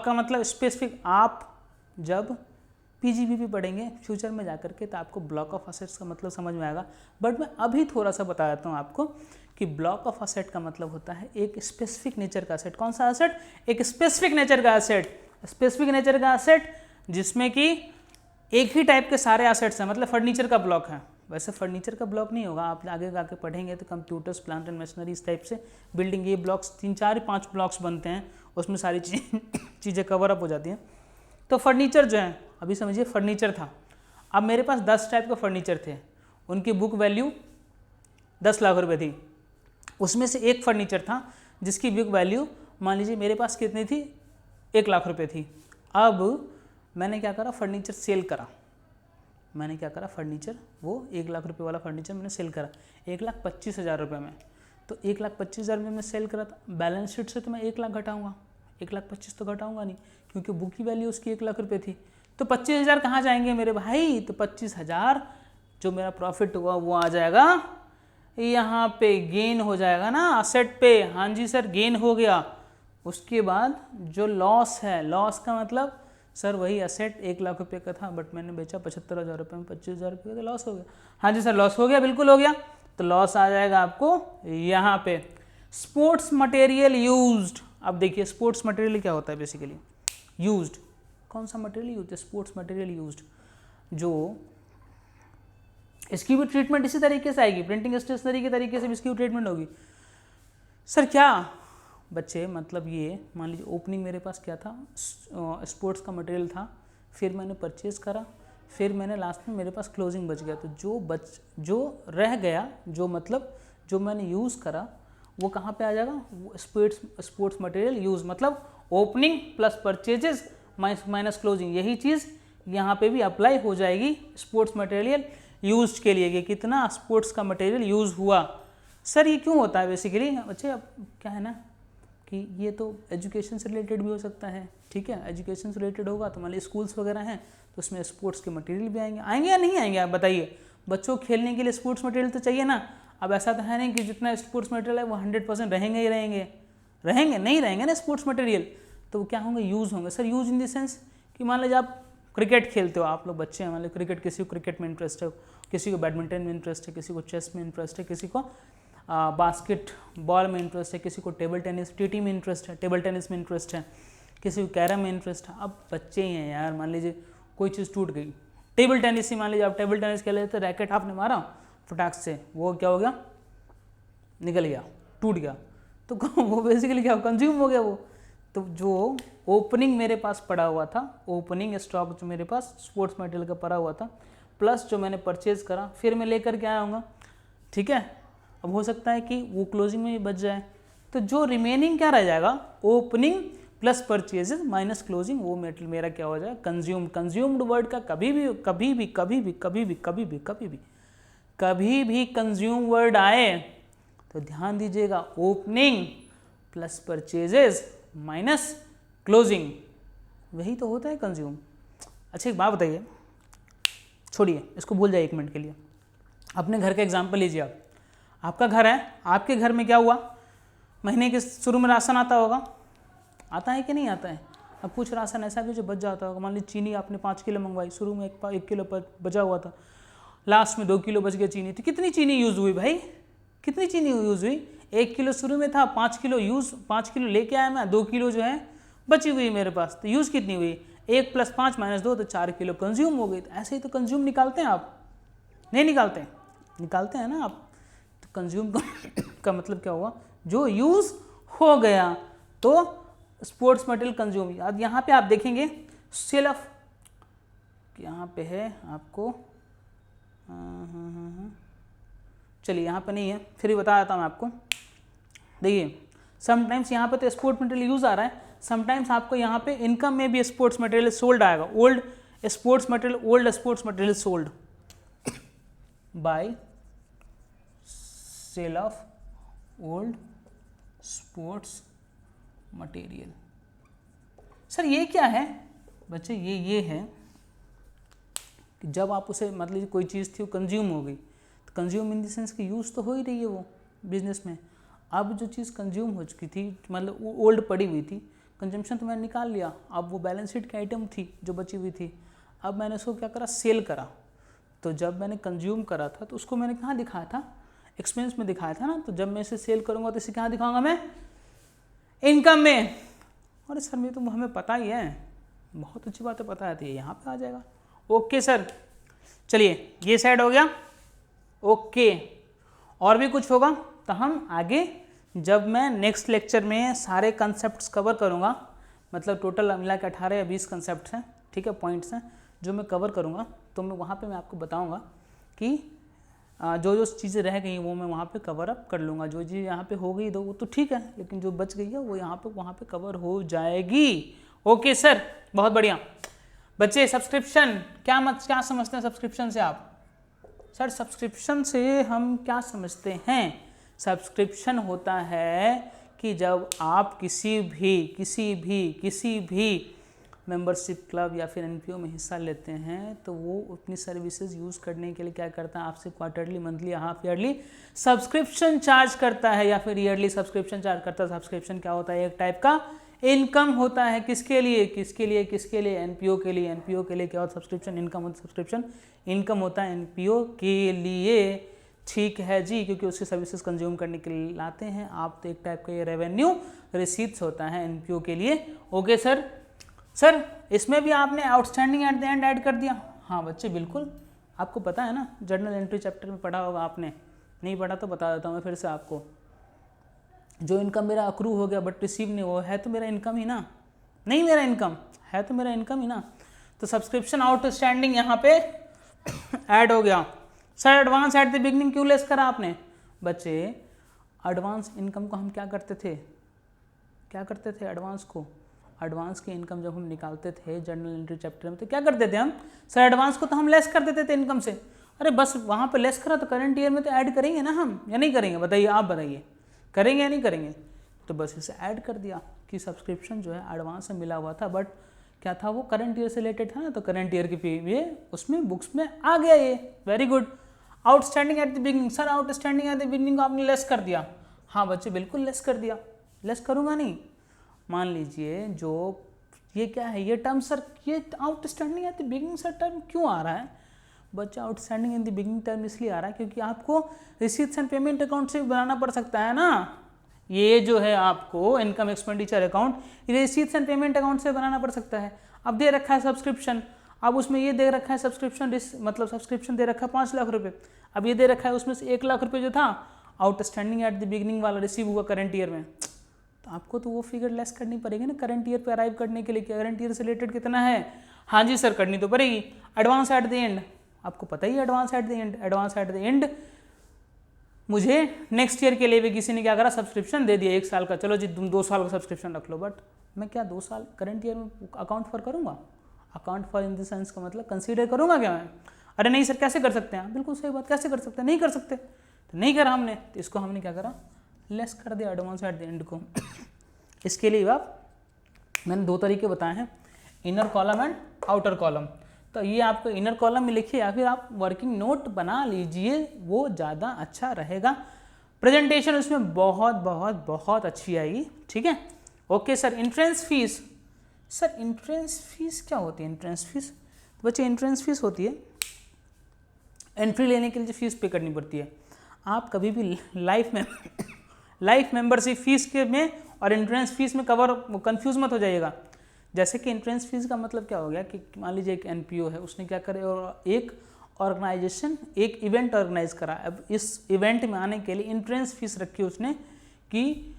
Speaker 1: का मतलब स्पेसिफिक। आप जब पीजीबीपी पढ़ेंगे फ्यूचर में जाकर के तो आपको ब्लॉक ऑफ असेट्स का मतलब समझ में आएगा, बट मैं अभी थोड़ा सा बता देता हूँ आपको कि ब्लॉक ऑफ असेट का मतलब होता है एक स्पेसिफिक नेचर का असेट। कौन सा असेट? एक स्पेसिफिक नेचर का असेट। स्पेसिफिक नेचर का असेट जिसमें कि एक ही टाइप के सारे असेट्स हैं, मतलब फर्नीचर का ब्लॉक है। वैसे फर्नीचर का ब्लॉक नहीं होगा, आप आगे आके पढ़ेंगे तो कंप्यूटर्स, प्लांट एंड मशीनरी, इस टाइप से बिल्डिंग, ये ब्लॉक्स 3 4 5 ब्लॉक्स बनते हैं, उसमें सारी चीज़ें कवर अप हो जाती हैं। तो फर्नीचर जो है, अभी समझिए फर्नीचर था, अब मेरे पास 10 टाइप का फर्नीचर थे, उनकी बुक वैल्यू 10 लाख रुपए थी। उसमें से एक फर्नीचर था जिसकी बुक वैल्यू मान लीजिए मेरे पास कितनी थी, 1 लाख रुपए थी। अब मैंने क्या करा, फर्नीचर सेल करा। मैंने क्या करा, फर्नीचर वो 1 लाख रुपए वाला फर्नीचर मैंने सेल करा 1,25,000 रुपये में। तो 1,25,000 रुपये में सेल करा था, बैलेंस शीट से तो मैं 1 लाख घटाऊंगा, 1,25,000 तो घटाऊंगा नहीं, क्योंकि बुक की वैल्यू उसकी 1 लाख रुपये थी। तो 25,000 कहाँ जाएंगे मेरे भाई? तो 25,000 जो मेरा प्रॉफिट हुआ वो आ जाएगा यहाँ पे, गेन हो जाएगा ना असेट पे। हाँ जी सर, गेन हो गया। उसके बाद जो लॉस है, लॉस का मतलब सर वही असेट 1 लाख रुपए का था बट मैंने बेचा 75,000 रुपये में, 25,000 रुपये का, तो लॉस हो गया। हाँ जी सर, लॉस हो गया, बिल्कुल हो गया। तो लॉस आ जाएगा आपको यहाँ पे। स्पोर्ट्स मटेरियल यूज्ड, अब देखिए स्पोर्ट्स मटेरियल क्या होता है बेसिकली, यूज्ड। कौन सा मटेरियल यूज है? Sports material used. जो इसकी भी ट्रीटमेंट इसी तरीके से आएगी, प्रिंटिंग स्टेशनरी के तरीके से भी इसकी भी ट्रीटमेंट होगी। सर क्या बच्चे मतलब ये मान लीजिए ओपनिंग मेरे पास क्या था, स्पोर्ट्स का मटेरियल था, फिर मैंने परचेज़ करा, फिर मैंने लास्ट में मेरे पास क्लोजिंग बच गया। तो जो रह गया, जो मतलब जो मैंने यूज़ करा वो कहाँ पे आ जाएगा, वो स्पोर्ट्स मटेरियल यूज़, मतलब opening plus purchases minus closing, यही चीज़ यहाँ पे भी अप्लाई हो जाएगी स्पोर्ट्स मटेरियल यूज के लिए कि कितना स्पोर्ट्स का मटेरियल यूज़ हुआ। सर ये क्यों होता है बेसिकली बच्चे, अब क्या है ना कि ये तो एजुकेशन से रिलेटेड भी हो सकता है, ठीक है, एजुकेशन से रिलेटेड होगा तो मान लीजिए स्कूल्स वगैरह हैं तो उसमें स्पोर्ट्स के मटेरियल भी आएंगे या नहीं आएंगे, आप बताइए। बच्चों को खेलने के लिए स्पोर्ट्स मटेरियल तो चाहिए ना। अब ऐसा तो है नहीं कि जितना स्पोर्ट्स मटेरियल है वो 100% रहेंगे ही रहेंगे नहीं रहेंगे ना स्पोर्ट्स मटेरियल, तो वो क्या होंगे, यूज़ होंगे। Sir use in the sense कि मान लीजिए आप क्रिकेट खेलते हो, आप लोग बच्चे हैं, मान लीजिए क्रिकेट, किसी को क्रिकेट में इंटरेस्ट है, किसी को बैडमिंटन में इंटरेस्ट है, किसी को चेस में इंटरेस्ट है, किसी को बास्केटबॉल में इंटरेस्ट है, किसी को टेबल टेनिस टीटी में इंटरेस्ट है, टेबल टेनिस में इंटरेस्ट है, किसी को कैरम में इंटरेस्ट है। अब बच्चे ही हैं यार, मान लीजिए कोई चीज़ टूट गई, टेबल टेनिस ही मान लीजिए आप टेबल टेनिस खेल रहे थे, रैकेट आपने मारा फटाक से, वो क्या हो गया, निकल गया, टूट गया, तो वो बेसिकली क्या कंज्यूम हो गया वो। तो जो ओपनिंग मेरे पास पड़ा हुआ था, ओपनिंग स्टॉक जो मेरे पास स्पोर्ट्स मटेरियल का पड़ा हुआ था, प्लस जो मैंने परचेज करा फिर मैं लेकर के आया हूँगा, ठीक है। अब हो सकता है कि वो क्लोजिंग में भी बच जाए, तो जो रिमेनिंग क्या रह जाएगा, opening plus purchases minus closing, वो मेटेरियल मेरा क्या हो जाएगा, कंज्यूम्ड वर्ड का कभी भी कंज्यूम वर्ड आए तो ध्यान दीजिएगा, opening plus purchases minus closing, वही तो होता है कंज्यूम। अच्छा एक बात बताइए, छोड़िए इसको भूल जाइए एक मिनट के लिए, अपने घर का एग्जाम्पल लीजिए आप। आपका घर है, आपके घर में क्या हुआ, महीने के शुरू में राशन आता होगा, आता है कि नहीं आता है। अब कुछ राशन ऐसा भी जो बच जाता होगा, मान लीजिए चीनी आपने 5 किलो मंगवाई, शुरू में 1 किलो पर बचा हुआ था, लास्ट में 2 किलो बच गया चीनी, तो कितनी चीनी यूज़ हुई भाई, कितनी चीनी यूज़ हुई, 1 किलो शुरू में था, 5 किलो लेके आया मैं, 2 किलो जो है बची हुई मेरे पास, तो यूज़ कितनी हुई, 1 + 5 - 2 तो 4 किलो कंज्यूम हो गई। तो ऐसे ही तो कंज्यूम निकालते हैं आप, नहीं निकालते हैं ना आप। तो कंज्यूम का मतलब क्या हुआ, जो यूज़ हो गया, तो स्पोर्ट्स मटेरियल कंज्यूम। अब यहाँ पे आप देखेंगे सेल ऑफ, यहाँ पे है आपको, चलिए यहाँ पे नहीं है, फिर भी बता देता हूँ मैं आपको। देखिए समटाइम्स यहाँ पे तो स्पोर्ट्स मटेरियल यूज़ आ रहा है, समटाइम्स आपको यहाँ पे इनकम में भी स्पोर्ट्स मटेरियल सोल्ड आएगा, old sports material sold by sale of old sports material. Sir ये क्या है बच्चे, ये है कि जब आप उसे मतलब कोई चीज़ थी वो कंज्यूम हो गई, तो कंज्यूम इन द सेंस कि यूज़ तो हो ही रही है वो बिजनेस में। अब जो चीज़ कंज्यूम हो चुकी थी, मतलब ओल्ड पड़ी हुई थी, कंजम्पशन तो मैंने निकाल लिया, अब वो बैलेंस शीट की आइटम थी जो बची हुई थी, अब मैंने उसको क्या करा, सेल करा। तो जब मैंने कंज्यूम करा था तो उसको मैंने कहाँ दिखाया था, एक्सपेंस में दिखाया था ना। तो जब मैं इसे सेल करूँगा तो इसे कहाँ दिखाऊंगा मैं, इनकम में। अरे सर ये तो हमें पता ही है, बहुत अच्छी बात है, पता है, यहाँ पे आ जाएगा। ओके सर, चलिए ये साइड हो गया, ओके। और भी कुछ होगा तो हम आगे, जब मैं नेक्स्ट लेक्चर में सारे कंसेप्ट्स कवर करूँगा, मतलब टोटल मिला के 18 या 20 कंसेप्ट हैं, ठीक है, पॉइंट्स हैं जो मैं कवर करूँगा, तो मैं वहाँ पे मैं आपको बताऊँगा कि जो चीज़ें रह गई वो मैं वहाँ पे कवर अप कर लूँगा। जो चीज़ यहाँ पे हो गई तो वो तो ठीक है, लेकिन जो बच गई है वो वहाँ पे कवर हो जाएगी। ओके सर, बहुत बढ़िया। बच्चे सब्सक्रिप्शन क्या समझते हैं सब्सक्रिप्शन से आप? सर सब्सक्रिप्शन से हम क्या समझते हैं, सब्सक्रिप्शन होता है कि जब आप किसी भी मेंबरशिप क्लब या फिर एनपीओ में हिस्सा लेते हैं तो वो अपनी सर्विसेज यूज़ करने के लिए क्या करता है, आपसे quarterly, monthly, half yearly subscription charge करता है या फिर ईयरली सब्सक्रिप्शन चार्ज करता है। सब्सक्रिप्शन क्या होता है, एक टाइप का इनकम होता है। किसके लिए, एनपीओ के लिए। एनपीओ के लिए क्या होता है, सब्सक्रिप्शन इनकम होता है, सब्सक्रिप्शन इनकम होता है एनपीओ के लिए, ठीक है जी, क्योंकि उसकी सर्विसेज कंज्यूम करने के लिए लाते हैं आप, तो एक टाइप का ये रेवेन्यू रिसीट्स होता है एनपीओ के लिए। ओके सर इसमें भी आपने outstanding at the and add कर दिया? हाँ बच्चे बिल्कुल, आपको पता है ना, जर्नल एंट्री चैप्टर में पढ़ा होगा आपने, नहीं पढ़ा तो बता देता हूँ मैं फिर से आपको। जो इनकम मेरा अक्रू हो गया बट रिसीव नहीं हुआ, है तो मेरा इनकम ही ना, नहीं मेरा इनकम है तो मेरा इनकम ही ना। तो सब्सक्रिप्शन आउटस्टैंडिंग यहाँ पे ऐड हो गया। Sir advance at the beginning क्यों लेस करा आपने? बच्चे एडवांस इनकम को हम क्या करते थे, एडवांस को, एडवांस की इनकम जब हम निकालते थे जर्नल एंट्री चैप्टर में तो क्या करते थे हम? सर एडवांस को तो हम लेस कर देते थे इनकम से। अरे बस वहाँ पे लेस करा तो करंट ईयर में तो ऐड करेंगे ना हम, या नहीं करेंगे? बताइए, आप बताइए, करेंगे या नहीं करेंगे? तो बस इसे ऐड कर दिया कि सब्सक्रिप्शन जो है एडवांस से मिला हुआ था, बट क्या था वो करंट ईयर से रिलेटेड था ना, तो करंट ईयर के ये उसमें बुक्स में आ गया ये। Very good. Outstanding at the beginning, sir outstanding at the beginning को आपने लेस कर दिया। हाँ बच्चे बिल्कुल लेस कर दिया, लेस करूँगा नहीं। मान लीजिए जो ये क्या है, ये टर्म सर, ये outstanding at the beginning sir term क्यों आ रहा है? बच्चा outstanding in the beginning term इसलिए आ रहा है क्योंकि आपको रिसीट्स एंड पेमेंट अकाउंट से बनाना पड़ सकता है ना। ये जो है आपको इनकम एक्सपेंडिचर अकाउंट, ये रिसीट्स एंड पेमेंट अकाउंट से बनाना पड़ सकता है। अब दे रखा है सब्सक्रिप्शन, अब उसमें ये दे रखा है सब्सक्रिप्शन, मतलब सब्सक्रिप्शन दे रखा है 5 लाख रुपये, अब ये दे रखा है उसमें से 1 लाख रुपये जो था आउटस्टैंडिंग एट द बिगनिंग वाला रिसीव हुआ करंट ईयर में, तो आपको तो वो फिगर लेस करनी पड़ेगी ना करंट ईयर पे अराइव करने के लिए कि करंट ईयर से रिलेटेड कितना है। हाँ जी सर, करनी तो पड़ेगी। एडवांस एट द एंड, आपको पता ही है advance at the end, advance at the and मुझे नेक्स्ट ईयर के लिए भी किसी ने क्या करा, सब्सक्रिप्शन दे दिया 1 साल का, चलो जी तुम 2 साल का सब्सक्रिप्शन रख लो, बट मैं क्या 2 साल करंट ईयर में अकाउंट फॉर करूँगा? Account for in the sense का मतलब कंसीडर करूँगा क्या मैं? अरे नहीं सर, कैसे कर सकते हैं? बिल्कुल सही बात, कैसे कर सकते हैं? नहीं कर सकते, तो नहीं करा हमने, तो इसको हमने क्या करा, लेस कर दिया एडवांस एट द एंड को। इसके लिए आप मैंने 2 तरीके बताए हैं, inner column and outer column. तो ये आपको इनर कॉलम में लिखिए या फिर आप वर्किंग नोट बना लीजिए, वो ज़्यादा अच्छा रहेगा। प्रेजेंटेशन उसमें बहुत बहुत बहुत अच्छी आएगी, ठीक है। Okay sir, entrance fees, sir entrance fees क्या होती है? एंट्रेंस फीस तो बच्चे एंट्रेंस फीस होती है एंट्री लेने के लिए जो फीस पे करनी पड़ती है। आप कभी भी लाइफ मेंबरशिप फीस के में और एंट्रेंस फीस में कंफ्यूज मत हो जाइएगा। जैसे कि एंट्रेंस फीस का मतलब क्या हो गया कि मान लीजिए एक एनपीओ है, उसने क्या करे और एक ऑर्गेनाइजेशन एक इवेंट ऑर्गेनाइज करा। अब इस इवेंट में आने के लिए एंट्रेंस फीस रखी उसने कि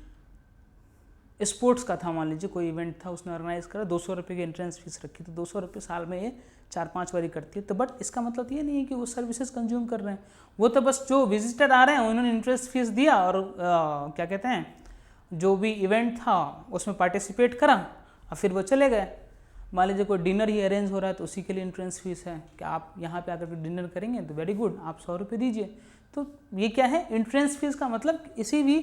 Speaker 1: स्पोर्ट्स का था, मान लीजिए कोई इवेंट था उसने ऑर्गेनाइज करा, 200 रुपये की एंट्रेंस फीस रखी, तो 200 रुपये साल में ये 4-5 बारी करती है। तो बट इसका मतलब ये नहीं है कि वो सर्विसेज कंज्यूम कर रहे हैं, वो तो बस जो विजिटर आ रहे हैं उन्होंने एंट्रेंस फीस दिया और क्या कहते हैं, जो भी इवेंट था उसमें पार्टिसिपेट करा और फिर वो चले गए। मान लीजिए कोई डिनर ही अरेंज हो रहा है तो उसी के लिए एंट्रेंस फीस है कि आप यहाँ पे आकर डिनर करेंगे तो वेरी गुड, आप 100 रुपये दीजिए। तो ये क्या है, एंट्रेंस फीस का मतलब किसी भी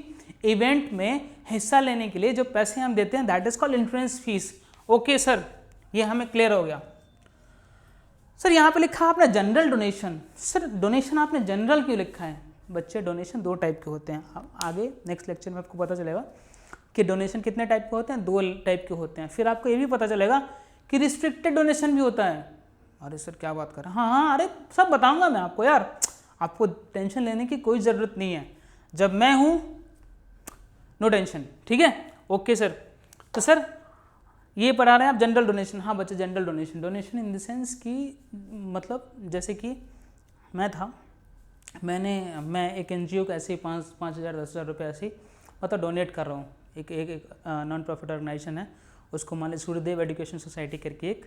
Speaker 1: इवेंट में हिस्सा लेने के लिए जो पैसे हम देते हैं that is called entrance fees. Okay sir, ये हमें क्लियर हो गया। सर यहाँ पे लिखा आपने जनरल डोनेशन, सर डोनेशन आपने जनरल क्यों लिखा है? बच्चे डोनेशन 2 टाइप के होते हैं, आगे नेक्स्ट लेक्चर में आपको पता चलेगा कि डोनेशन कितने टाइप के होते हैं, 2 टाइप के होते हैं। फिर आपको ये भी पता चलेगा कि रिस्ट्रिक्टेड डोनेशन भी होता है। अरे सर क्या बात कर रहे हैं? हाँ, अरे सब बताऊंगा मैं आपको यार, आपको टेंशन लेने की कोई ज़रूरत नहीं है, जब मैं हूँ नो टेंशन, ठीक है। ओके सर, तो सर ये पढ़ा रहे हैं आप जनरल डोनेशन। हाँ बच्चे, general donation, donation in the sense कि मतलब जैसे कि मैं था, मैं एक एनजीओ को ऐसे ही 5,000 10,000 रुपये ऐसे ही मतलब डोनेट कर रहा हूँ। एक नॉन प्रॉफिट ऑर्गेनाइजेशन है, उसको मान लीजिए सूर्यदेव एजुकेशन सोसाइटी करके एक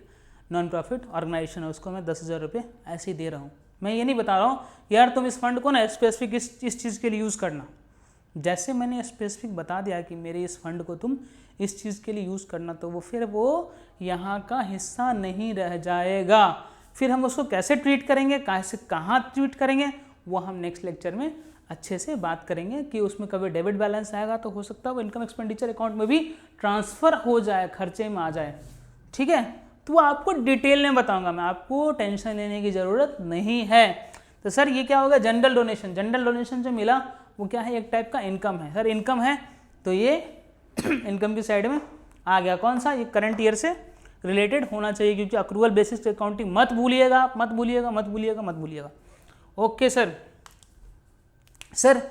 Speaker 1: नॉन प्रॉफिट ऑर्गेनाइजेशन है, उसको मैं 10,000 रुपये ऐसे ही दे रहा हूँ। मैं ये नहीं बता रहा हूँ यार तुम इस फंड को ना स्पेसिफिक इस चीज़ के लिए यूज़ करना, जैसे मैंने स्पेसिफिक बता दिया कि मेरे इस फंड को तुम इस चीज़ के लिए यूज़ करना, तो वो फिर वो यहाँ का हिस्सा नहीं रह जाएगा। फिर हम उसको कैसे ट्रीट करेंगे, कैसे कहाँ ट्रीट करेंगे, वो हम नेक्स्ट लेक्चर में अच्छे से बात करेंगे कि उसमें कभी डेबिट बैलेंस आएगा तो हो सकता है वो इनकम एक्सपेंडिचर अकाउंट में भी ट्रांसफ़र हो जाए, खर्चे में आ जाए, ठीक है। तो वो आपको डिटेल में बताऊंगा मैं, आपको टेंशन लेने की ज़रूरत नहीं है। तो सर ये क्या होगा, जनरल डोनेशन। जनरल डोनेशन जो मिला वो क्या है, एक टाइप का इनकम है। सर इनकम है तो ये इनकम की साइड में आ गया, कौन सा, ये करंट ईयर से रिलेटेड होना चाहिए, क्योंकि अक्रूवल बेसिस अकाउंटिंग मत भूलिएगा, मत भूलिएगा, मत भूलिएगा, मत भूलिएगा। Okay sir. Sir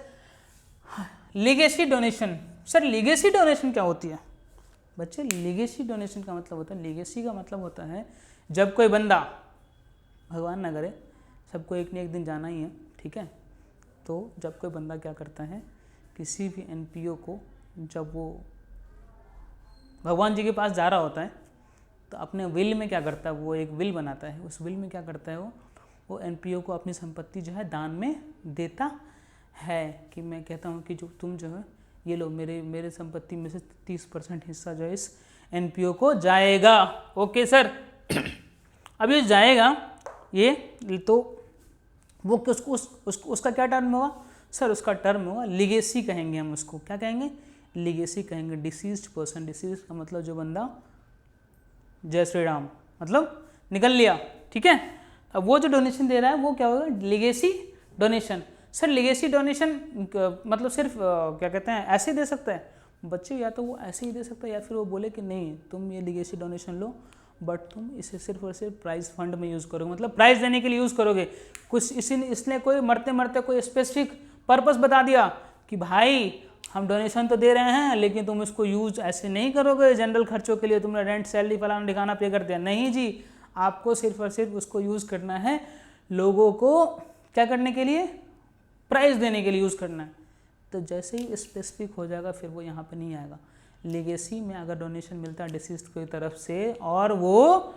Speaker 1: legacy donation, sir legacy donation क्या होती है? बच्चे लीगेसी डोनेशन का मतलब होता है, लीगेसी का मतलब होता है जब कोई बंदा, भगवान ना करे, सबको एक न एक दिन जाना ही है, ठीक है, तो जब कोई बंदा क्या करता है, किसी भी एनपीओ को जब वो भगवान जी के पास जा रहा होता है तो अपने विल में क्या करता है, वो एक विल बनाता है, उस विल में क्या करता है वो एनपीओ को अपनी संपत्ति जो है दान में देता है, कि मैं कहता हूँ कि जो तुम जो है ये लो, मेरे संपत्ति में से 30% हिस्सा जो है इस एनपीओ को जाएगा। Okay sir. अब ये जाएगा ये, तो वो उसका क्या टर्म होगा सर? उसका टर्म होगा लिगेसी कहेंगे हम उसको। क्या कहेंगे? लिगेसी कहेंगे। डिसीज्ड पर्सन, डिसीज का मतलब जो बंदा, जय श्री राम, मतलब निकल लिया, ठीक है। अब वो जो डोनेशन दे रहा है वो क्या होगा? Legacy donation. Sir legacy donation मतलब सिर्फ क्या कहते हैं ऐसे ही दे सकता है बच्चे, या तो वो ऐसे ही दे सकता है या फिर वो बोले कि नहीं तुम ये लिगेसी डोनेशन लो बट तुम इसे सिर्फ और सिर्फ प्राइज फंड में यूज़ करोगे, मतलब प्राइज देने के लिए यूज़ करोगे। कुछ इसलिए कोई मरते मरते कोई स्पेसिफिक पर्पस बता दिया कि भाई हम डोनेशन तो दे रहे हैं लेकिन तुम इसको यूज ऐसे नहीं करोगे जनरल खर्चों के लिए, तुमने रेंट सैलरी फलाना ठिकाना पे कर दिया। नहीं जी, आपको सिर्फ और सिर्फ उसको यूज़ करना है लोगों को क्या करने के लिए? प्राइस देने के लिए यूज़ करना है। तो जैसे ही स्पेसिफिक हो जाएगा फिर वो यहाँ पे नहीं आएगा। लेगेसी में अगर डोनेशन मिलता है डिसीज्ड की तरफ से और वो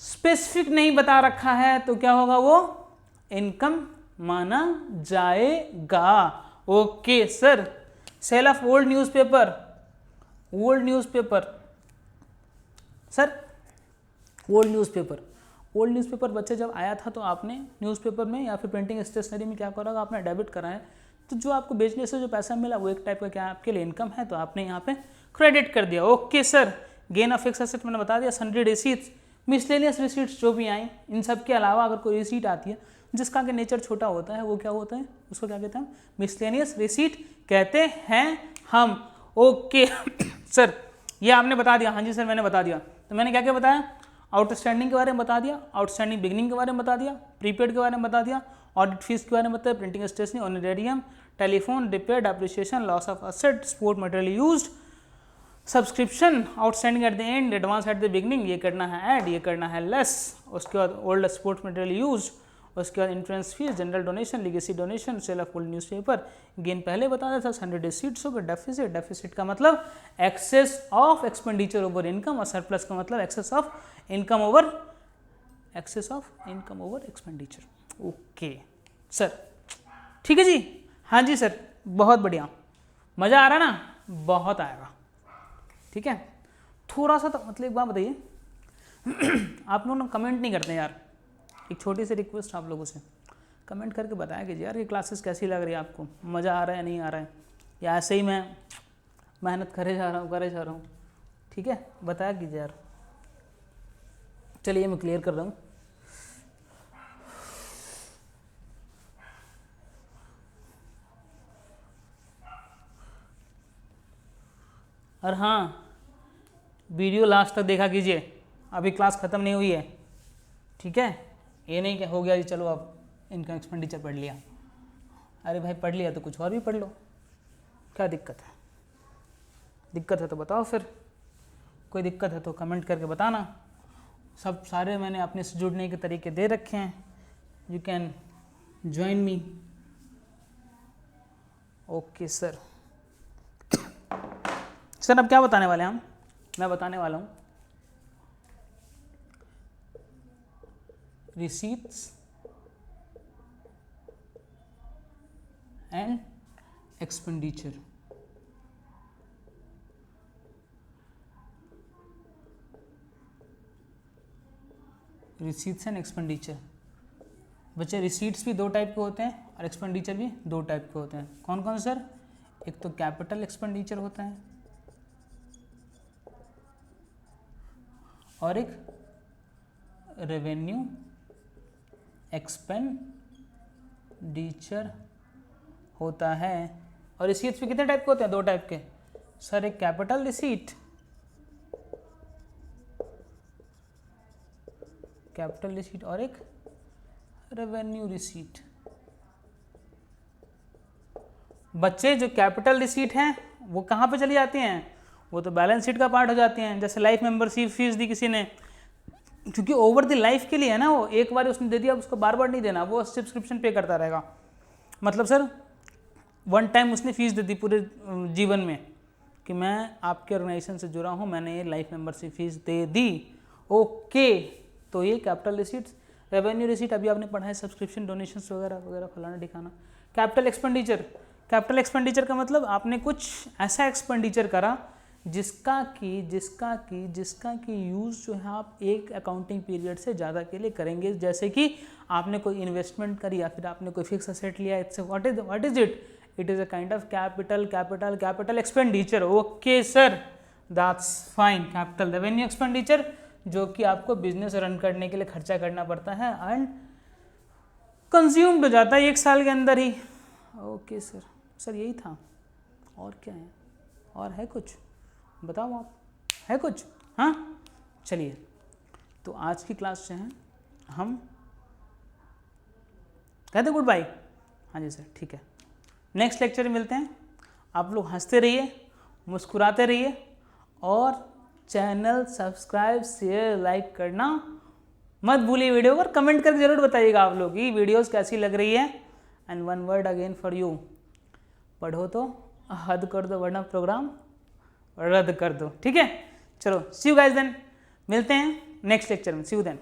Speaker 1: स्पेसिफिक नहीं बता रखा है तो क्या होगा? वो इनकम माना जाएगा। Okay sir. Sale of old newspaper, old newspaper sir, old newspaper बच्चे जब आया था तो आपने न्यूज़पेपर में या फिर प्रिंटिंग स्टेशनरी में क्या करा होगा? आपने डेबिट करा है, तो जो आपको बेचने से जो पैसा मिला वो एक टाइप का क्या आपके लिए इनकम है, तो आपने यहाँ पे क्रेडिट कर दिया। Okay sir. Gain of fix asset मैंने बता दिया। सन्ड्री रिसीट्स, मिसलेनियस रिसीट्स जो भी आई, इन सब के अलावा अगर कोई रिसीट आती है जिसका कि नेचर छोटा होता है वो क्या होता है? उसको क्या कहते हैं? मिसलेनियस रिसीट कहते हैं हम। ओके सर, ये आपने बता दिया। हाँ जी सर मैंने बता दिया। तो मैंने क्या क्या बताया? आउटस्टैंडिंग के बारे में बता दिया, आउटस्टैंडिंग बिगनिंग के बारे में बता दिया, प्रीपेड के बारे में बता दिया, ऑडिट फीस के बारे में बताया, printing stationery, honorarium, telephone, repair, depreciation, loss of asset, sport material used, subscription, outstanding at the end, advance at the beginning, ये करना है ऐड, ये करना है लेस। उसके बाद ओल्ड स्पोर्ट्स मटेरियल यूज्ड, उसके बाद entrance fees, general donation, legacy donation, sale of old newspaper. Gain पहले बताया था। सन्ड्री रिसीट्स हो गए। डेफिसिट, डेफिसिट का मतलब excess of expenditure over income, और सरप्लस का मतलब excess of income over expenditure. Okay sir, ठीक है जी। हाँ जी सर, बहुत बढ़िया, मज़ा आ रहा ना? बहुत आएगा, ठीक है। थोड़ा सा तो मतलब एक बात बताइए आप लोग ना कमेंट नहीं करते यार, एक छोटी सी रिक्वेस्ट आप लोगों से, कमेंट करके बताया कीजिए यार ये क्लासेस कैसी लग रही है आपको, मज़ा आ रहा है नहीं आ रहा है, या ऐसे ही मैं मेहनत करे जा रहा हूँ, ठीक है, बताया कीजिए यार। चलिए मैं क्लियर कर रहा हूँ। और हाँ, वीडियो लास्ट तक देखा कीजिए, अभी क्लास ख़त्म नहीं हुई है, ठीक है। ये नहीं कि हो गया जी चलो अब इनकम एक्सपेंडिचर पढ़ लिया। अरे भाई पढ़ लिया तो कुछ और भी पढ़ लो, क्या दिक्कत है? दिक्कत है तो बताओ, फिर कोई दिक्कत है तो कमेंट करके बताना। सब सारे मैंने अपने से जुड़ने के तरीके दे रखे हैं, you can join me. Okay sir. Sir अब क्या बताने वाले हैं हम? मैं बताने वाला हूँ receipts and expenditure. Receipts and expenditure. बच्चे रिसीट्स भी दो टाइप के होते हैं और एक्सपेंडिचर भी दो टाइप के होते हैं। कौन कौन सर? एक तो कैपिटल एक्सपेंडिचर होता है और एक रेवेन्यू एक्सपेंडिचर होता है। और रिसीट्स भी कितने टाइप के होते हैं? दो टाइप के सर, एक कैपिटल रिसीट, और एक रेवेन्यू रिसीट। बच्चे जो कैपिटल रिसीट हैं वो कहाँ पे चली जाती हैं? वो तो बैलेंस शीट का पार्ट हो जाती हैं। जैसे लाइफ मेंबरशिप फीस दी किसी ने, क्योंकि ओवर द लाइफ के लिए है ना, वो एक बार उसने दे दिया, उसको बार बार नहीं देना, वो सब्सक्रिप्शन पे करता रहेगा। मतलब सर वन टाइम उसने फीस दे दी पूरे जीवन में कि मैं आपके ऑर्गेनाइजेशन से जुड़ा हूँ, मैंने ये लाइफ मेंबरशिप फीस दे दी। ओके, तो ये कैपिटल रिसीट्स। रेवेन्यू रिसीट अभी आपने पढ़ा है, सब्सक्रिप्शन, डोनेशंस वगैरह वगैरह, फलाना ठिकाना। कैपिटल एक्सपेंडिचर, कैपिटल एक्सपेंडिचर का मतलब आपने कुछ ऐसा एक्सपेंडिचर करा जिसका कि यूज़ जो है आप एक अकाउंटिंग पीरियड से ज़्यादा के लिए करेंगे। जैसे कि आपने कोई इन्वेस्टमेंट करी या फिर आपने कोई फिक्स असेट लिया, it's what is it, it is a kind of capital expenditure. Okay sir, that's fine. Capital revenue expenditure जो कि आपको बिजनेस रन करने के लिए खर्चा करना पड़ता है एंड कंज्यूम्ड हो जाता है 1 साल के अंदर ही। ओके सर यही था, और क्या है, और है कुछ बताओ आप, है कुछ? हाँ चलिए, तो आज की क्लास जो है हम कहते गुड बाय। हाँ जी सर, ठीक है, नेक्स्ट लेक्चर में मिलते हैं। आप लोग हंसते रहिए, मुस्कुराते रहिए और चैनल सब्सक्राइब, शेयर, लाइक करना मत भूलिए। वीडियो पर कमेंट करके जरूर बताइएगा आप लोग की वीडियोस कैसी लग रही है। And one word again for you, पढ़ो तो हद कर दो वरना प्रोग्राम रद्द कर दो। ठीक है, चलो सी यू गाइस देन, मिलते हैं नेक्स्ट लेक्चर में। सी यू देन।